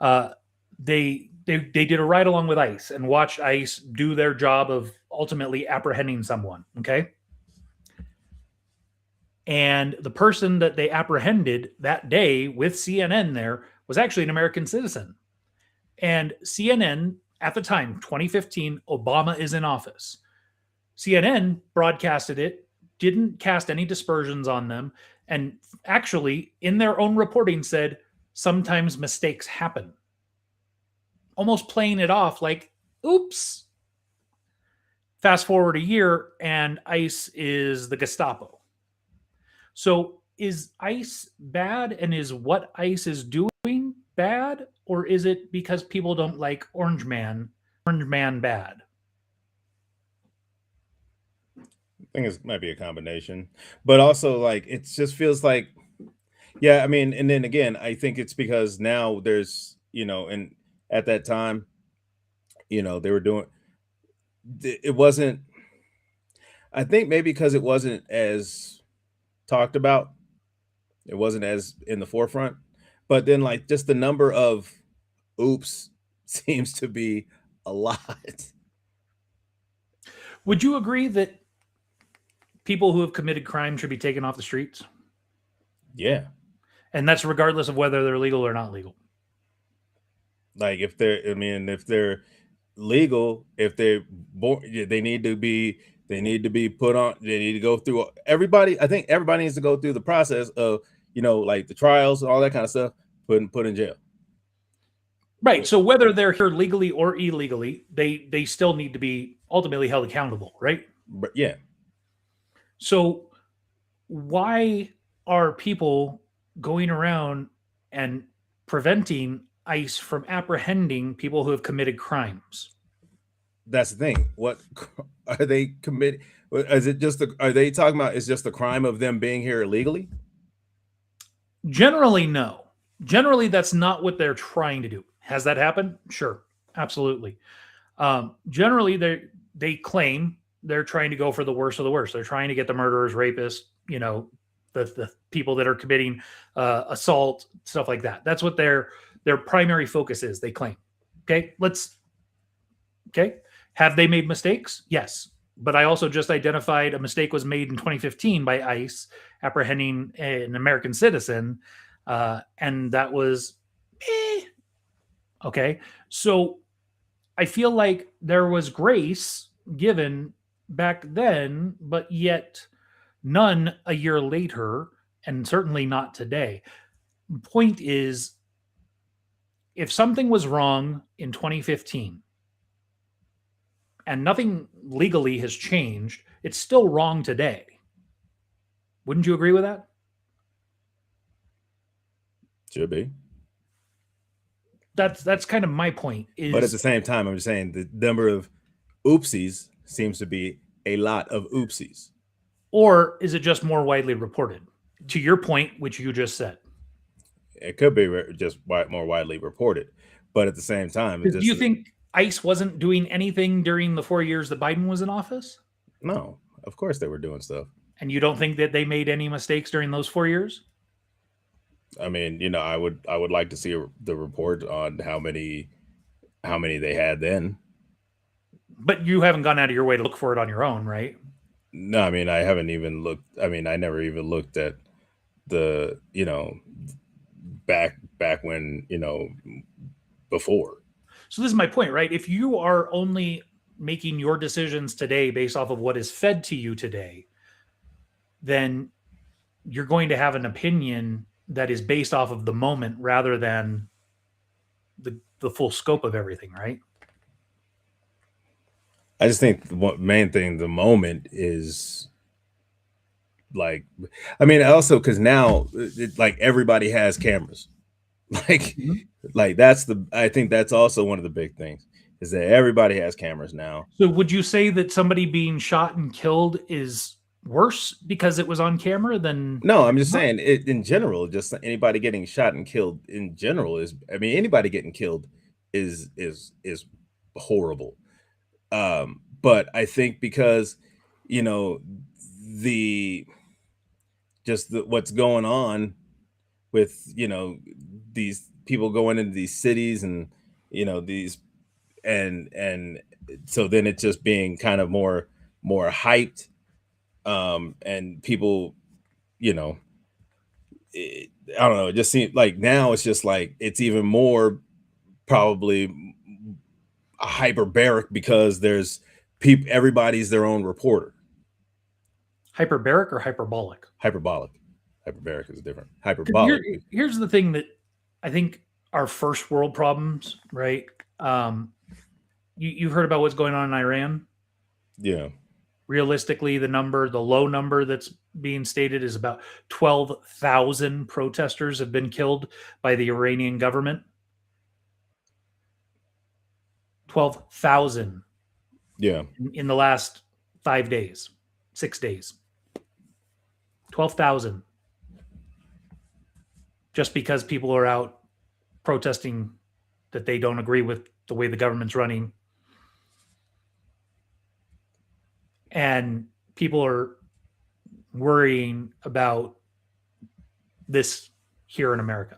uh, they did a ride along with ICE and watched ICE do their job of ultimately apprehending someone. Okay, and the person that they apprehended that day with CNN there was actually an American citizen. And CNN at the time, 2015, Obama is in office. CNN broadcasted it, didn't cast any dispersions on them, and actually, in their own reporting, said sometimes mistakes happen. Almost playing it off like, oops. Fast forward a year, and ICE is the Gestapo. So is ICE bad, and is what ICE is doing bad, or is it because people don't like Orange Man bad? I think it might be a combination, but also like it just feels like, yeah. I mean, and then again, I think it's because now there's, and at that time, they were doing. It wasn't. I think maybe because it wasn't as talked about, it wasn't as in the forefront. But then, like, just the number of oops seems to be a lot. Would you agree that people who have committed crime should be taken off the streets? Yeah, And that's regardless of whether they're legal or not legal. like if they're legal, if they're born, they need to be put on. They need to go through everybody. I think everybody needs to go through the process of like the trials and all that kind of stuff. Put in jail. Right. So whether they're here legally or illegally, they still need to be ultimately held accountable, right? But yeah, So why are people going around and preventing ICE from apprehending people who have committed crimes. That's the thing. What are they committing? Is it just are they talking about? Is just the crime of them being here illegally? Generally, no. Generally, that's not what they're trying to do. Has that happened? Sure, absolutely. Generally, they claim they're trying to go for the worst of the worst. They're trying to get the murderers, rapists, the people that are committing assault, stuff like that. That's what their primary focus is. They claim. Okay, have they made mistakes? Yes. But I also just identified a mistake was made in 2015 by ICE apprehending an American citizen, and that was okay. So I feel like there was grace given back then, but yet none a year later, and certainly not today. The point is, if something was wrong in 2015 and nothing legally has changed, it's still wrong today. Wouldn't you agree with that? Should be. That's kind of my point. But at the same time, I'm just saying the number of oopsies seems to be a lot of oopsies. Or is it just more widely reported? To your point, which you just said. It could be just more widely reported. But at the same time, do you think ICE wasn't doing anything during the 4 years that Biden was in office? No, of course they were doing stuff. And you don't think that they made any mistakes during those 4 years? I mean, I would like to see the report on how many they had then. But you haven't gone out of your way to look for it on your own, right? No, I mean, I haven't even looked. I mean, I never even looked at the, back when, before. So this is my point, right? If you are only making your decisions today based off of what is fed to you today, then you're going to have an opinion that is based off of the moment rather than the full scope of everything, right? I just think the main thing, the moment is like, I mean, also because now like everybody has cameras, like, like I think that's also one of the big things is that everybody has cameras now. So would you say that somebody being shot and killed is worse because it was on camera than? No, I'm just saying it in general, just anybody getting shot and killed in general is, I mean, anybody getting killed is horrible. But I think because, what's going on with, these people going into these cities and, these, and so then it's just being kind of more hyped. And people, I don't know, it just seems like now it's just like, it's even more probably hyperbaric because there's everybody's their own reporter. Hyperbaric or hyperbolic? Hyperbolic. Hyperbaric is different. Hyperbolic. Here's the thing that I think are first world problems, right? You've heard about what's going on in Iran? Yeah. Realistically, the low number that's being stated is about 12,000 protesters have been killed by the Iranian government. 12,000. Yeah. In the last 5 days, 6 days. 12,000. Just because people are out protesting that they don't agree with the way the government's running. And people are worrying about this here in America.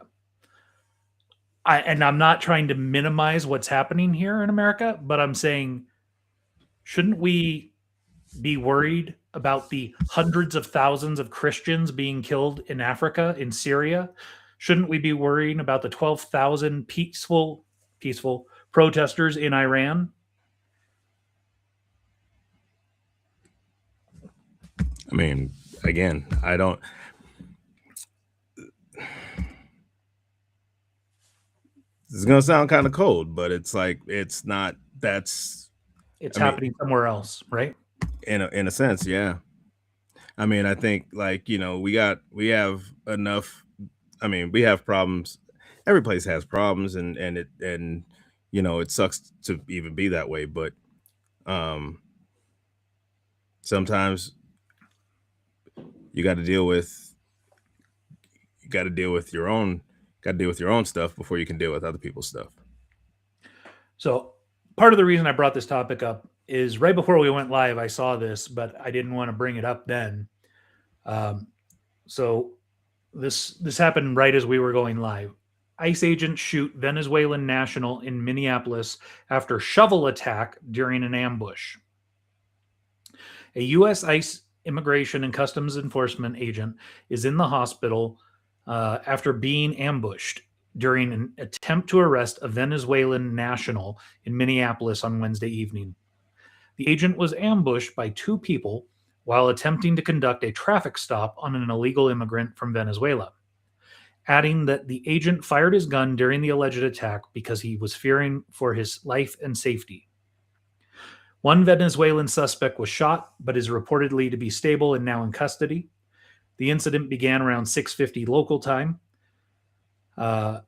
I'm not trying to minimize what's happening here in America, but I'm saying, shouldn't we be worried about the hundreds of thousands of Christians being killed in Africa, in Syria? Shouldn't we be worrying about the 12,000 peaceful protesters in Iran? I mean, again, I don't. It's gonna sound kind of cold, but it's like it's not. It's happening somewhere else, right? In a sense, yeah. I mean, I think like we have enough I mean, we have problems. Every place has problems, and it sucks to even be that way. But sometimes you got to deal with your own stuff before you can deal with other people's stuff. So part of the reason I brought this topic up is right before we went live, I saw this, but I didn't want to bring it up then. So this happened right as we were going live. ICE agents shoot Venezuelan national in Minneapolis after shovel attack during an ambush. A U.S. ICE Immigration and Customs Enforcement agent is in the hospital after being ambushed during an attempt to arrest a Venezuelan national in Minneapolis on Wednesday evening. The agent was ambushed by two people while attempting to conduct a traffic stop on an illegal immigrant from Venezuela, adding that the agent fired his gun during the alleged attack because he was fearing for his life and safety. One Venezuelan suspect was shot, but is reportedly to be stable and now in custody. The incident began around 6:50 local time. The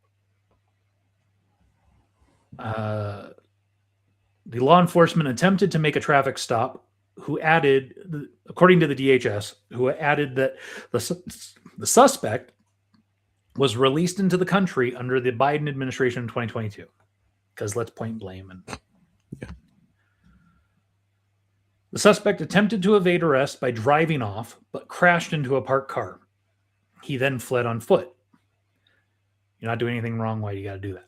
law enforcement attempted to make a traffic stop, according to the DHS, who added that the suspect was released into the country under the Biden administration in 2022. Because let's point blame. The suspect attempted to evade arrest by driving off, but crashed into a parked car. He then fled on foot. You're not doing anything wrong. Why do you got to do that?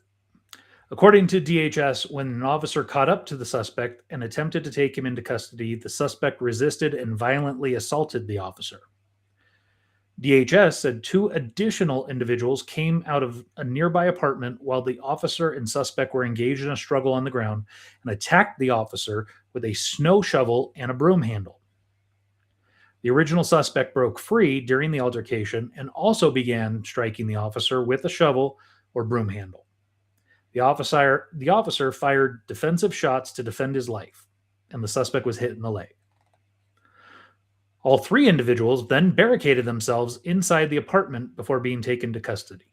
According to DHS, when an officer caught up to the suspect and attempted to take him into custody, the suspect resisted and violently assaulted the officer. DHS said two additional individuals came out of a nearby apartment while the officer and suspect were engaged in a struggle on the ground and attacked the officer with a snow shovel and a broom handle. The original suspect broke free during the altercation and also began striking the officer with a shovel or broom handle. The officer fired defensive shots to defend his life, and the suspect was hit in the leg. All three individuals then barricaded themselves inside the apartment before being taken to custody.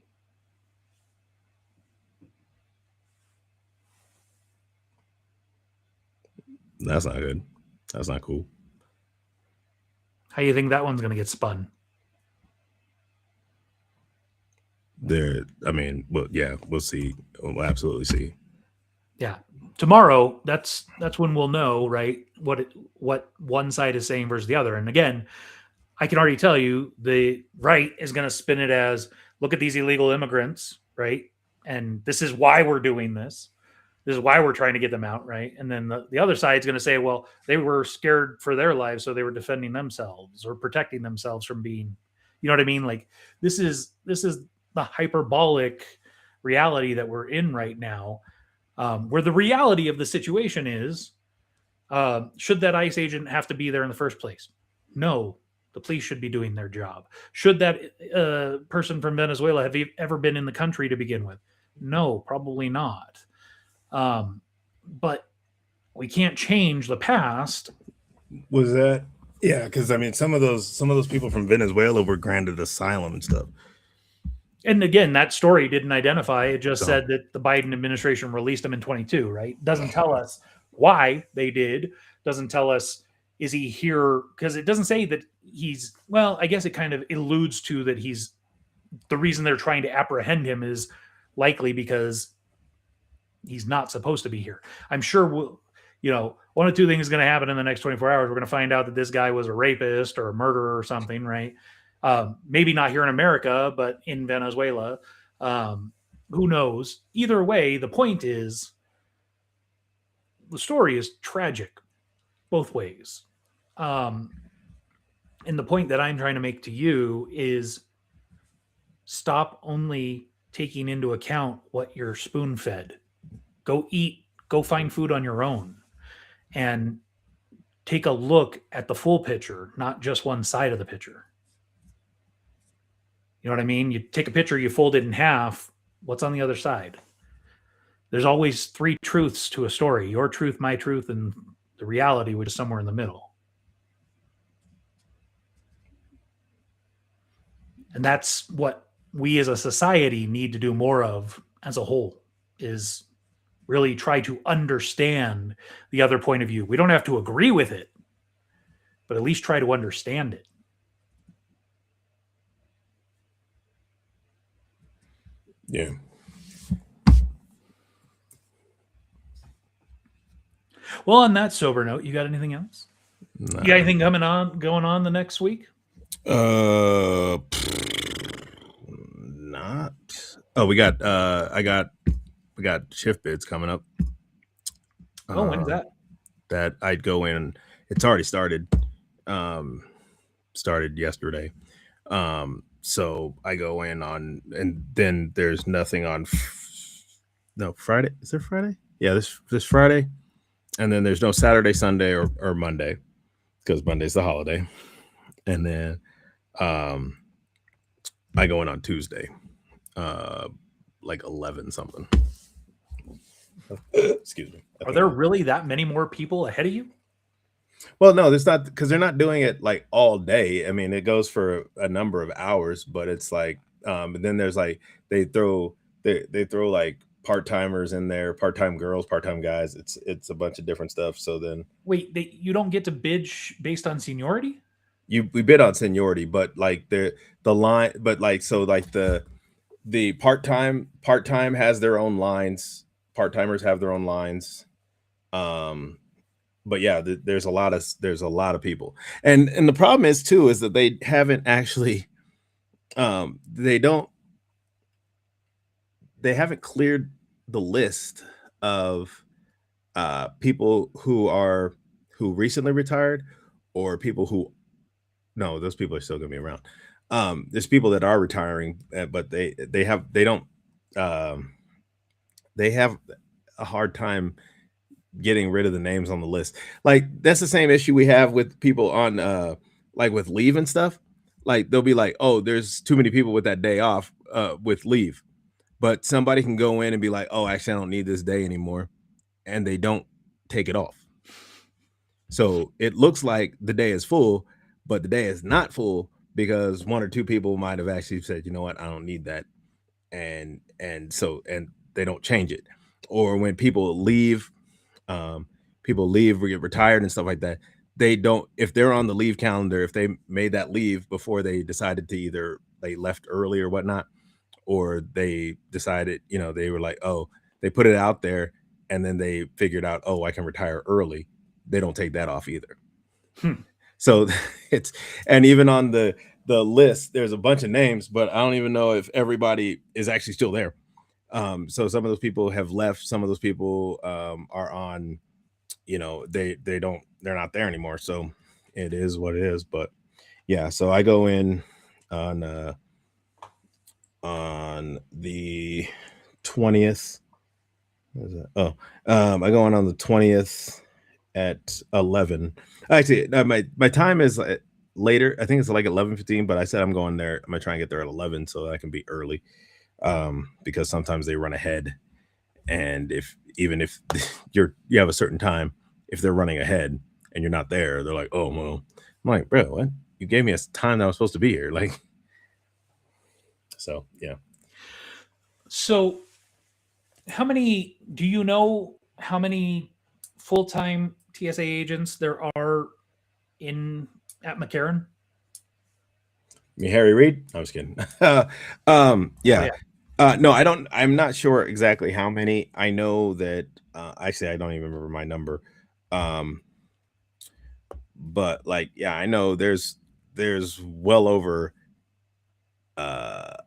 That's not good. That's not cool. How do you think that one's going to get spun? We'll see. We'll absolutely see. Yeah. Tomorrow, that's when we'll know, right, what one side is saying versus the other. And again, I can already tell you the right is going to spin it as, look at these illegal immigrants, right? And this is why we're doing this. This is why we're trying to get them out, right? And then the other side is going to say, well, they were scared for their lives, so they were defending themselves or protecting themselves from being, you know what I mean? Like this is the hyperbolic reality that we're in right now. Where the reality of the situation is, should that ICE agent have to be there in the first place? No, the police should be doing their job. Should that person from Venezuela have ever been in the country to begin with? No, probably not. But we can't change the past. Was that? Yeah, because I mean, some of those people from Venezuela were granted asylum and stuff. And again, that story didn't identify. It just said that the Biden administration released him in 22, right? Doesn't tell us why they did. Doesn't tell us, is he here? Because it doesn't say that he's, well, I guess it kind of alludes to that the reason they're trying to apprehend him is likely because he's not supposed to be here. I'm sure one of two things is going to happen in the next 24 hours. We're going to find out that this guy was a rapist or a murderer or something, right? Maybe not here in America, but in Venezuela. Who knows? Either way, the point is the story is tragic both ways. And the point that I'm trying to make to you is stop only taking into account what you're spoon-fed. Go eat, go find food on your own, and take a look at the full picture, not just one side of the picture. You know what I mean? You take a picture, you fold it in half. What's on the other side? There's always three truths to a story: your truth, my truth, and the reality, which is somewhere in the middle. And that's what we as a society need to do more of as a whole is really try to understand the other point of view. We don't have to agree with it, but at least try to understand it. Yeah. Well, on that sober note, you got anything else? Nah. You got anything going on the next week? Not. Oh, we got shift bids coming up. Oh, when's that? That I'd go in. It's already started. Started yesterday. So I go in on, and then there's nothing on. Friday. Is there Friday? Yeah, this Friday, and then there's no Saturday, Sunday, or Monday, because Monday's the holiday, and then I go in on Tuesday, like 11 something. Excuse me. Are there really that many more people ahead of you? Well, no, there's not, because they're not doing it like all day. I mean, it goes for a number of hours, but it's like, and then there's like they throw like part-timers in there, part-time girls, part-time guys. It's a bunch of different stuff. So then wait, you don't get to bid based on seniority? we bid on seniority, but like the line, but like, so like the part-time has their own lines, part-timers have their own lines. But yeah, there's a lot of people, and the problem is too is that they haven't actually, they haven't cleared the list of people who recently retired, or people who, no, those people are still gonna be around. There's people that are retiring, but they have a hard time getting rid of the names on the list. Like that's the same issue we have with people on like with leave and stuff. Like they'll be like, oh, there's too many people with that day off with leave, but somebody can go in and be like, oh, actually I don't need this day anymore, and they don't take it off. So it looks like the day is full, but the day is not full because one or two people might have actually said, you know what, I don't need that, and they don't change it. Or when people leave, or get retired and stuff like that, they don't, if they're on the leave calendar, if they made that leave before they decided to, either they left early or whatnot, or they decided, they were like, oh, they put it out there and then they figured out, oh, I can retire early, they don't take that off either. So and even on the list, there's a bunch of names, but I don't even know if everybody is actually still there. So some of those people have left. Some of those people are on, they're not there anymore. So it is what it is. But yeah, so I go in on the 20th. What is that? Oh, I go in on the 20th at 11. Actually, my time is later. I think it's like 11:15, but I said I'm going there. I'm gonna try and get there at 11 so I can be early. Because sometimes they run ahead, and even if you have a certain time, if they're running ahead and you're not there, they're like, oh, well, I'm like, bro, what? You gave me a time that I was supposed to be here. Like, so, yeah. So how many full-time TSA agents there are at McCarran? Me, Harry Reid? I was kidding. Yeah. Oh, yeah. No, I don't. I'm not sure exactly how many. I know that. Actually, I don't even remember my number. But like, yeah, I know there's well over. I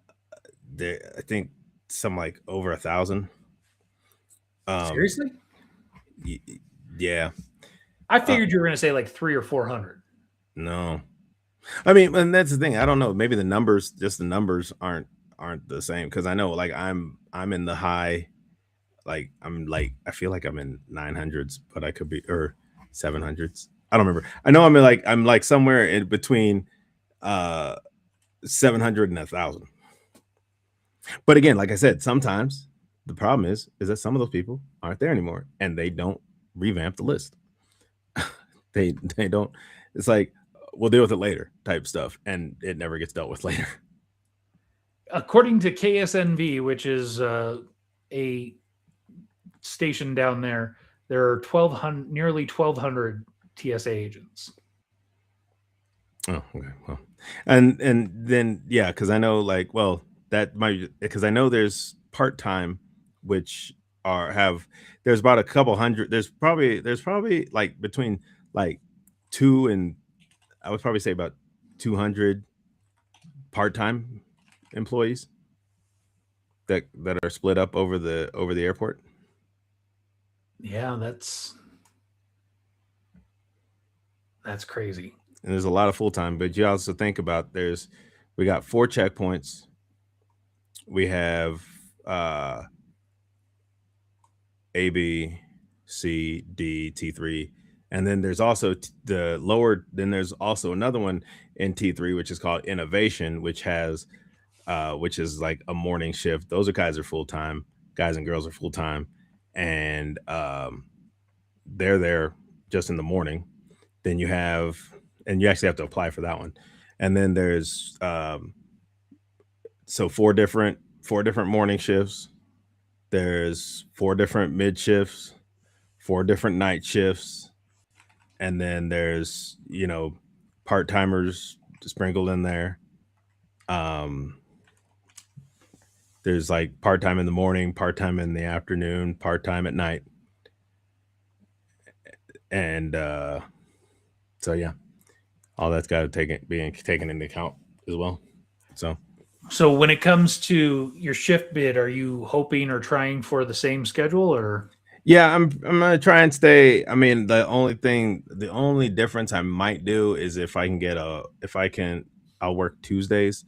think some like over 1,000. Seriously? Yeah. I figured you were going to say like 300 or 400. No, I mean, and that's the thing. I don't know. Maybe the numbers aren't the same, because I know like I'm in the high, like I feel like I'm in 900s, but I could be, or 700s. I don't remember. I know I'm like somewhere in between 700 and 1,000. But again, like I said, sometimes the problem is that some of those people aren't there anymore and they don't revamp the list. they don't. It's like, we'll deal with it later type stuff, and it never gets dealt with later. according to KSNV, which is a station down there, there are nearly 1,200 TSA agents. Oh, okay. Well, and then yeah, because I know like that might because I know there's part time, which there's about a couple hundred. There's probably like between like two and I would probably say about 200 part time employees that are split up over the airport. Yeah, that's crazy. And there's a lot of full time, but you also think about we got 4 checkpoints. We have A, B, C, D, T3, and then there's also there's also another one in T3, which is called Innovation, which is like a morning shift. Those guys are full time. Guys and girls are full time, and they're there just in the morning. Then you actually have to apply for that one, and then there's so four different morning shifts. There's 4 different mid shifts, 4 different night shifts, and then there's part timers sprinkled in there. There's like part time in the morning, part time in the afternoon, part time at night, and so yeah, all that's got to being taken into account as well. So when it comes to your shift bid, are you hoping or trying for the same schedule or? Yeah, I'm gonna try and stay. I mean, the only difference I might do is if I can I'll work Tuesdays,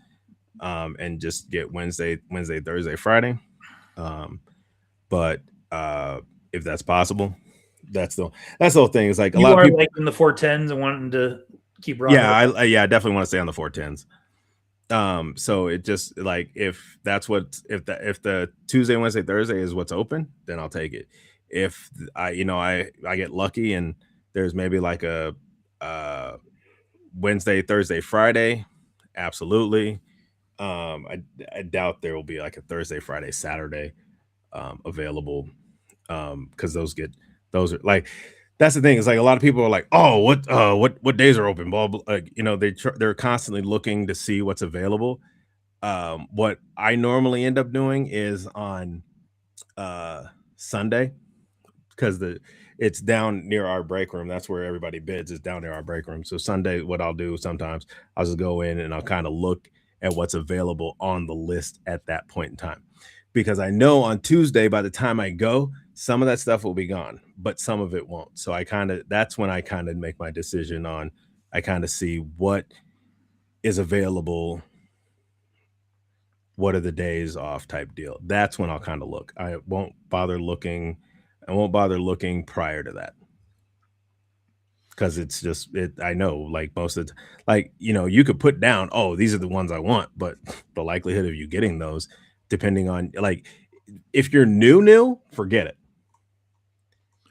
and just get Wednesday, Thursday, Friday. But if that's possible, that's the whole thing. Is like a lot of people like in the 410s and wanting to keep running. Yeah, I definitely want to stay on the 410s. So it just like if the Tuesday, Wednesday, Thursday is what's open, then I'll take it. If I get lucky and there's maybe like a Wednesday, Thursday, Friday, absolutely. I doubt there will be like a Thursday, Friday, Saturday available, because those are like that's the thing. Is like a lot of people are like, oh, what days are open? Blah, blah. Like, they're constantly looking to see what's available. What I normally end up doing is on Sunday, because it's down near our break room. That's where everybody bids, is down near our break room. So Sunday, what I'll do sometimes, I'll just go in and I'll kind of look at what's available on the list at that point in time, because I know on Tuesday, by the time I go, some of that stuff will be gone, but some of it won't. So that's when I kind of make my decision on, I kind of see what is available, what are the days off type deal. That's when I'll kind of look. I won't bother looking prior to that, because it's just I know, like most of the like you could put down, oh, these are the ones I want, but the likelihood of you getting those, depending on, like, if you're new, forget it.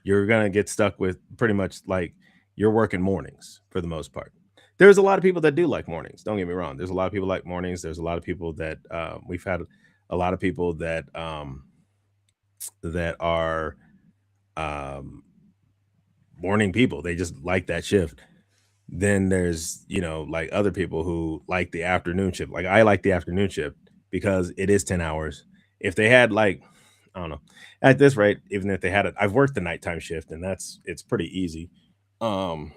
You're gonna get stuck with pretty much like you're working mornings for the most part. There's a lot of people that do like mornings. Don't get me wrong. There's a lot of people like mornings. There's a lot of people that we've had a lot of people that that are morning people. They just like that shift. Then there's like other people who like the afternoon shift. Like I like the afternoon shift because it is 10 hours. If they had like, I don't know, at this rate, even if they had it, I've worked the nighttime shift, and it's pretty easy. And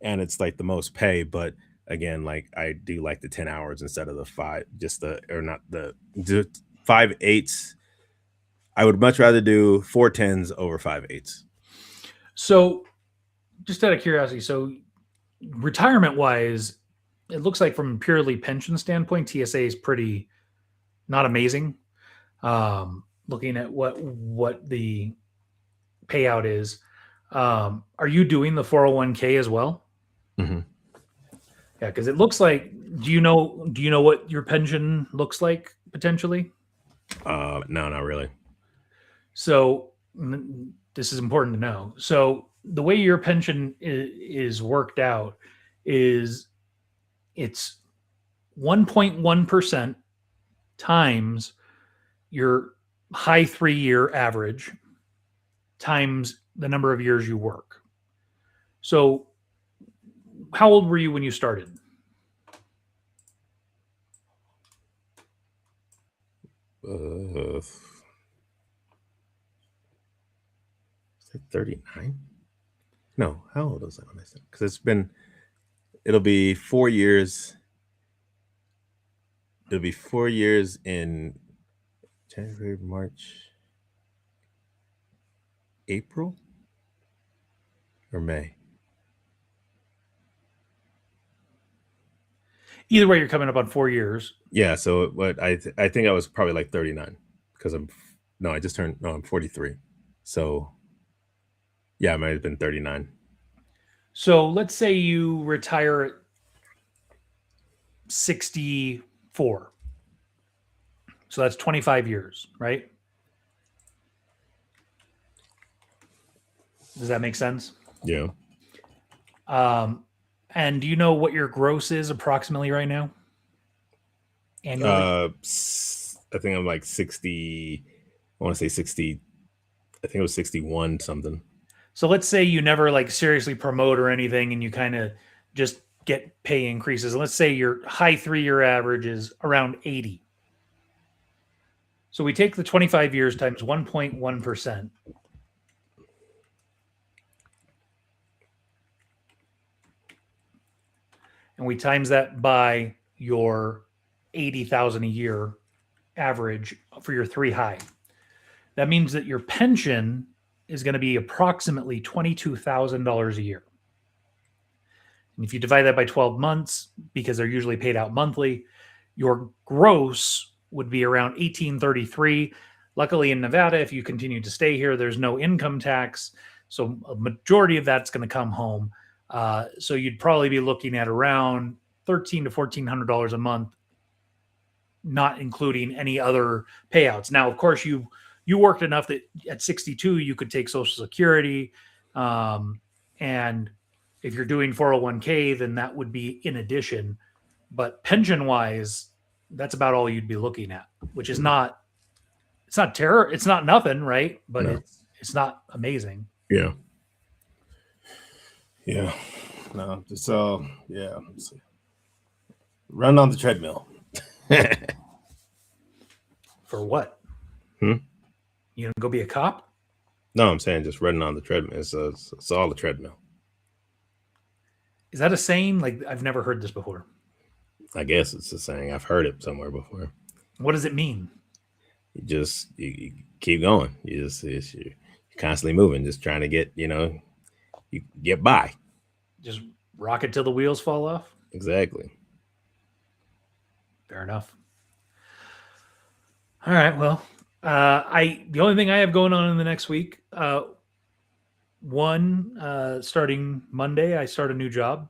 it's like the most pay, but again, like I do like the 10 hours instead of the 5, not the 5/8. I would much rather do 4/10s over 5/8. So just out of curiosity, so retirement wise, it looks like from purely pension standpoint, TSA is pretty not amazing. Looking at what the payout is, are you doing the 401k as well? Mm-hmm. Yeah, because it looks like. Do you know what your pension looks like potentially? No, not really. So this is important to know. So the way your pension is worked out is it's 1.1% times your high 3-year average times the number of years you work. So, how old were you when you started? Is it 39? No, how old was I when I started? Because it'll be 4 years. It'll be 4 years in January, March, April, or May. Either way, you're coming up on 4 years. Yeah, so what I think I was probably like 39 because I'm 43. So yeah, I might have been 39. So let's say you retire at 64. So that's 25 years, right? Does that make sense? Yeah. And do you know what your gross is approximately right now? Annually? I think I'm like 60. I want to say 60. I think it was 61 something. So let's say you never like seriously promote or anything and you kind of just get pay increases. And let's say your high 3-year average is around 80. So we take the 25 years times 1.1%. And we times that by your 80,000 a year average for your 3 high. That means that your pension is going to be approximately $22,000 a year. And if you divide that by 12 months, because they're usually paid out monthly, your gross would be around $1,833. Luckily in Nevada, if you continue to stay here, there's no income tax. So a majority of that's going to come home. So you'd probably be looking at around $1,300 to $1,400 a month, not including any other payouts. Now, of course, you worked enough that at 62 you could take Social Security, and if you're doing 401k, then that would be in addition. But pension wise, that's about all you'd be looking at, which is not. It's not terror. It's not nothing, right? But No. it's not amazing. Yeah. Yeah. No, just yeah. Let's see. Run on the treadmill. For what? Hmm? You know, go be a cop? No, I'm saying just running on the treadmill. It's all a treadmill. Is that a saying? Like, I've never heard this before. I guess it's a saying. I've heard it somewhere before. What does it mean? You keep going. You're constantly moving, just trying to get, you get by. Just rock it till the wheels fall off? Exactly. Fair enough. All right. Well, the only thing I have going on in the next week, starting Monday, I start a new job.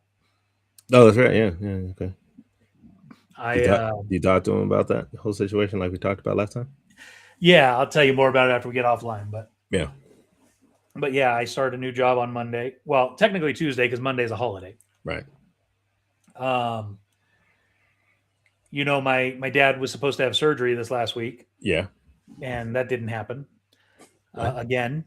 Oh, that's right. Yeah. Yeah. Okay. You talked to him about that whole situation like we talked about last time? Yeah, I'll tell you more about it after we get offline. But yeah, I start a new job on Monday. Well, technically Tuesday because Monday is a holiday. Right. My dad was supposed to have surgery this last week. Yeah. And that didn't happen. Right. Again,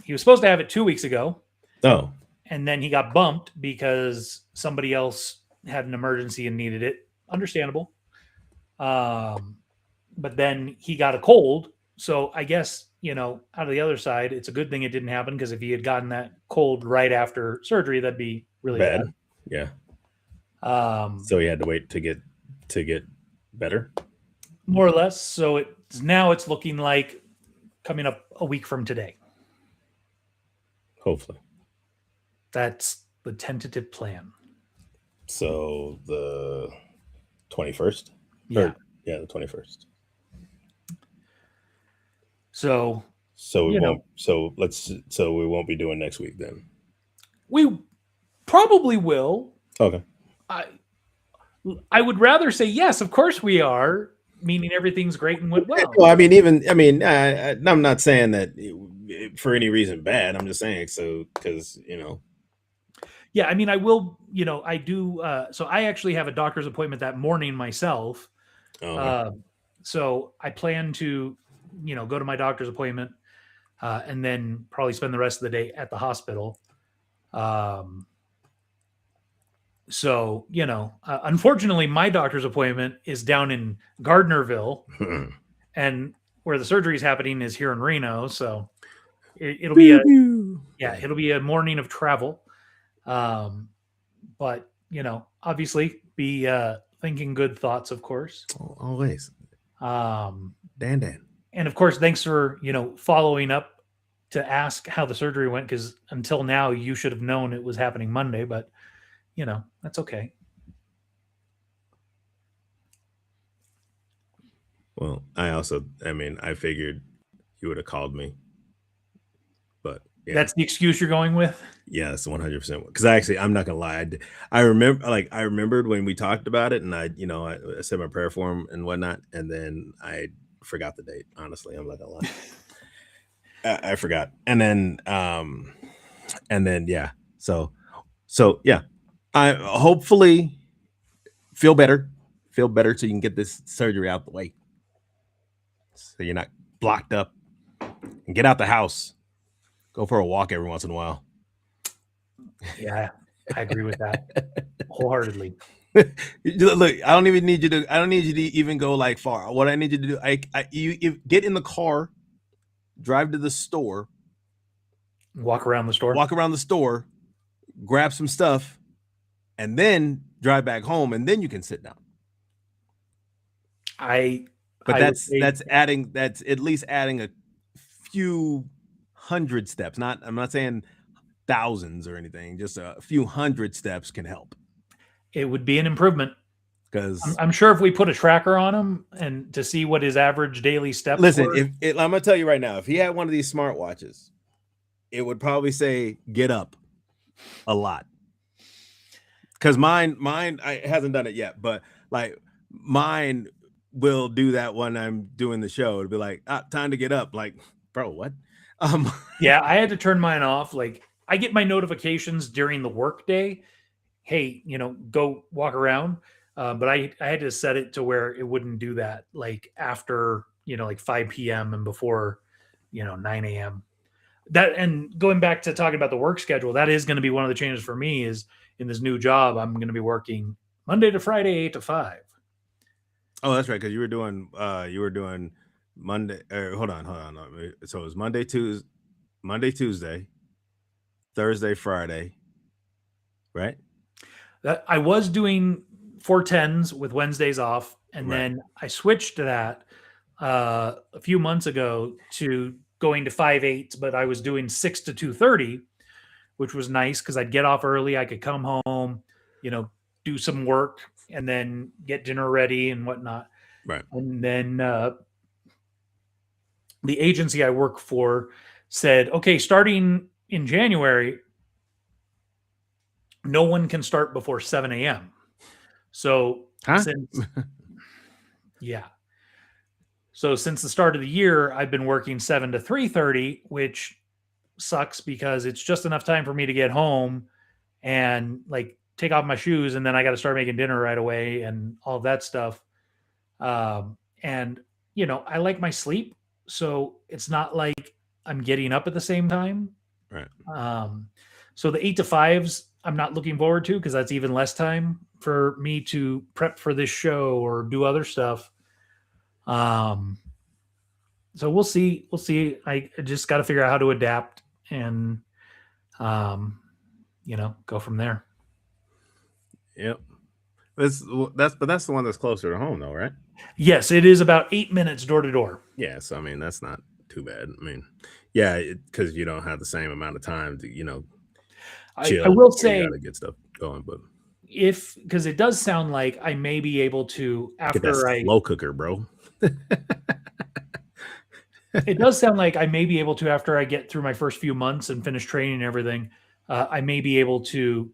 he was supposed to have it 2 weeks ago. Oh. And then he got bumped because somebody else had an emergency and needed it. Understandable. But then he got a cold. So I guess, out of the other side, it's a good thing it didn't happen because if he had gotten that cold right after surgery, that'd be really bad. Yeah. So he had to wait to get better. More or less. So it's looking like coming up a week from today. Hopefully. That's the tentative plan. So the 21st? Yeah. The 21st. So we won't be doing next week then. We probably will. Okay. I would rather say yes, of course we are, meaning everything's great and went well. Well, I'm not saying that for any reason bad. I'm just saying because. Yeah, I will. I do. So I actually have a doctor's appointment that morning myself. Oh. So I plan to, go to my doctor's appointment and then probably spend the rest of the day at the hospital. So, unfortunately, my doctor's appointment is down in Gardnerville, and where the surgery is happening is here in Reno. So it'll be it'll be a morning of travel. But obviously, be thinking good thoughts, of course. Always. Dan. And of course, thanks for following up to ask how the surgery went, because until now you should have known it was happening Monday, but that's okay. Well, I figured you would have called me, but yeah. That's the excuse you're going with? Yeah, that's 100%. Because I'm not gonna lie, I remembered when we talked about it, and I said my prayer for him and whatnot, and then I forgot the date. Honestly, I'm not gonna lie. I forgot, and then yeah. So yeah, I hopefully feel better so you can get this surgery out the way, so you're not blocked up, and get out the house, go for a walk every once in a while. Yeah, I agree with that wholeheartedly. Look, I don't need you to even go like far. What I need you to do, you get in the car, drive to the store, walk around the store, grab some stuff, and then drive back home, and then you can sit down. That's at least adding a few hundred steps. I'm not saying thousands or anything, just a few hundred steps can help. It would be an improvement, because I'm sure if we put a tracker on him and to see what his average daily steps listen, were. I'm gonna tell you right now, if he had one of these smartwatches, it would probably say get up a lot. Because mine I hasn't done it yet, but like mine will do that when I'm doing the show. It'll be like, time to get up. Like, bro, what? Yeah, I had to turn mine off. Like, I get my notifications during the workday. Hey, go walk around. But I had to set it to where it wouldn't do that. Like after, like 5 p.m. and before, 9 a.m. That, and going back to talking about the work schedule, that is going to be one of the changes for me. Is in this new job, I'm going to be working Monday to Friday, 8 to 5. Oh, that's right. Because you were doing Monday. Hold on. No. So it was Monday, Tuesday, Thursday, Friday, right? That I was doing 410s with Wednesdays off, and Right. then I switched to that a few months ago to going to 5/8s, but I was doing 6 to 2:30, which was nice because I'd get off early. I could come home, do some work, and then get dinner ready and whatnot. Right. And then the agency I work for said, okay, starting in January, no one can start before 7 a.m. So since the start of the year, I've been working 7 to 3:30, which sucks because it's just enough time for me to get home and like take off my shoes, and then I got to start making dinner right away and all of that stuff. And I like my sleep, so it's not like I'm getting up at the same time. Right. So the 8 to 5s, I'm not looking forward to, because that's even less time for me to prep for this show or do other stuff. So we'll see. I just got to figure out how to adapt and, go from there. Yep. That's the one that's closer to home, though, right? Yes, it is about 8 minutes door to door. Yeah, so that's not too bad. Yeah, because you don't have the same amount of time to chill. I will say, gotta get stuff going, but because it does sound like I may be able to slow cooker, bro. It does sound like I may be able to, after I get through my first few months and finish training and everything, I may be able to,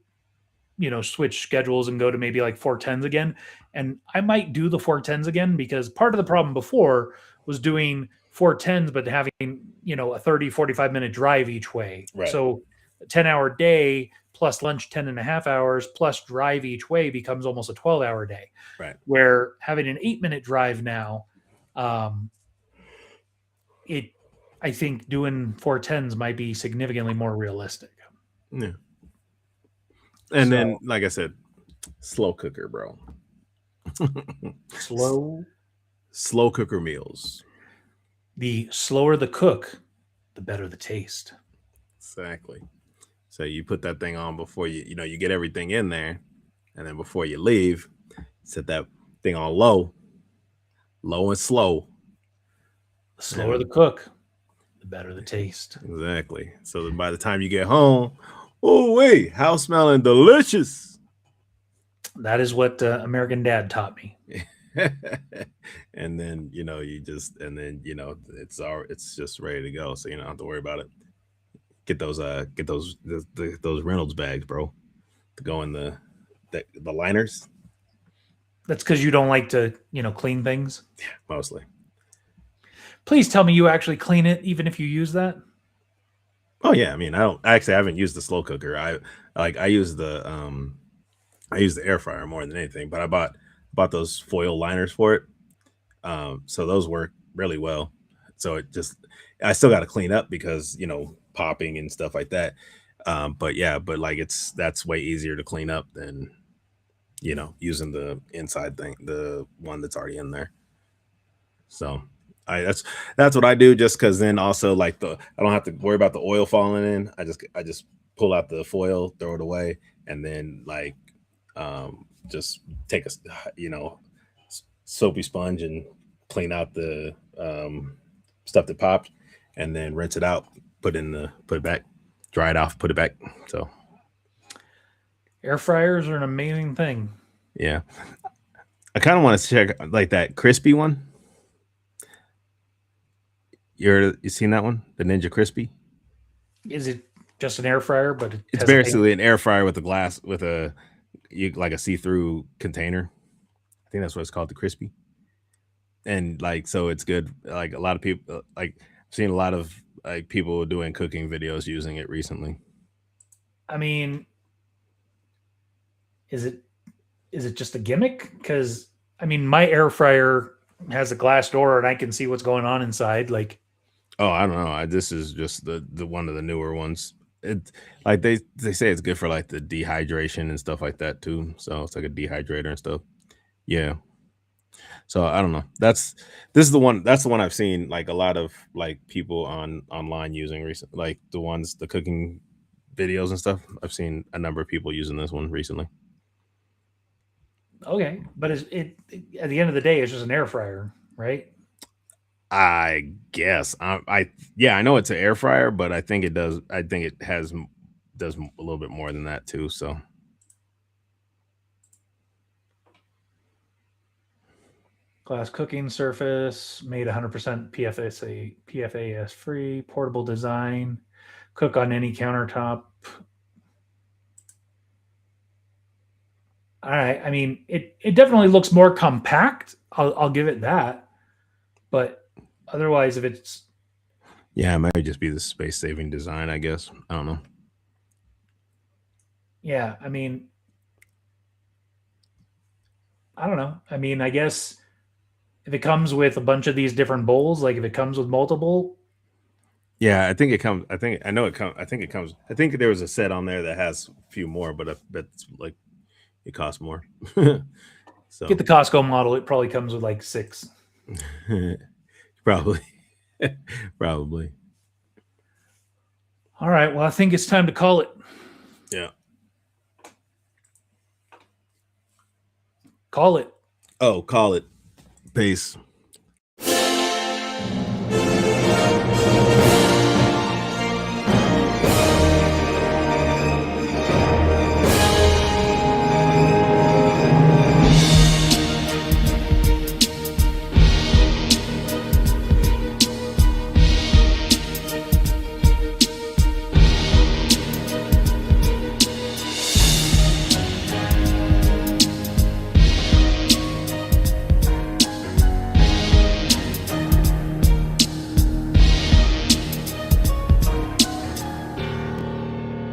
switch schedules and go to maybe like 410s again. And I might do the 410s again, because part of the problem before was doing 410s, but having, a 30, 45 minute drive each way. Right. So a 10-hour day plus lunch 10 and a half hours plus drive each way becomes almost a 12-hour day. Right. Where having an 8-minute drive now, It, I think doing 410s might be significantly more realistic. Yeah. And So- then, like I said, slow cooker, bro. Slow cooker meals. The slower the cook, the better the taste. Exactly. So you put that thing on before you get everything in there, and then before you leave, set that thing on low and slow. The slower the cook, the better the taste. Exactly. So that by the time you get home, oh wait, house smelling delicious. That is what American Dad taught me. And then it's just ready to go, so you don't have to worry about it. Get those Reynolds bags, bro, to go in the liners. That's because you don't like to clean things. Yeah, mostly. Please tell me you actually clean it even if you use that. Oh yeah, I mean, I haven't used the slow cooker. I use the air fryer more than anything, but I bought those foil liners for it. So those work really well. So I still got to clean up because popping and stuff like that. But that's way easier to clean up than using the inside thing, the one that's already in there. So that's what I do, just because then also I don't have to worry about the oil falling in. I just pull out the foil, throw it away, and then just take a soapy sponge and clean out the stuff that popped, and then rinse it out, put it back, dry it off, put it back. So air fryers are an amazing thing. Yeah, I kind of want to check like that crispy one. You seen that one, the Ninja Crispy? Is it just an air fryer? But it's basically an air fryer with a glass with a see-through container. I think that's what it's called, the Crispy. And so it's good. Like a lot of people, I've seen a lot of people doing cooking videos using it recently. I mean, is it just a gimmick? Because I mean, my air fryer has a glass door and I can see what's going on inside. Oh, I don't know. This is just the one of the newer ones. It they say it's good for the dehydration and stuff like that too. So it's like a dehydrator and stuff. Yeah. So I don't know. That's the one I've seen a lot of people online using recently, the cooking videos and stuff. I've seen a number of people using this one recently. Okay, but it at the end of the day, it's just an air fryer, right? I guess I know it's an air fryer, but I think it does. I think it does a little bit more than that too. So glass cooking surface, made 100% PFAS free, portable design, cook on any countertop. All right, I mean it definitely looks more compact. I'll give it that, but otherwise, if it's it might just be the space saving design, I guess. I don't know. Yeah, I mean, I don't know. I mean, I guess if it comes with a bunch of these different bowls, if it comes with multiple. Yeah, I think it comes. I think it comes. I think there was a set on there that has a few more, but I bet it costs more. So Get the Costco model. It probably comes with 6. Probably. Probably. All right. Well, I think it's time to call it. Yeah. Call it. Oh, call it. Peace.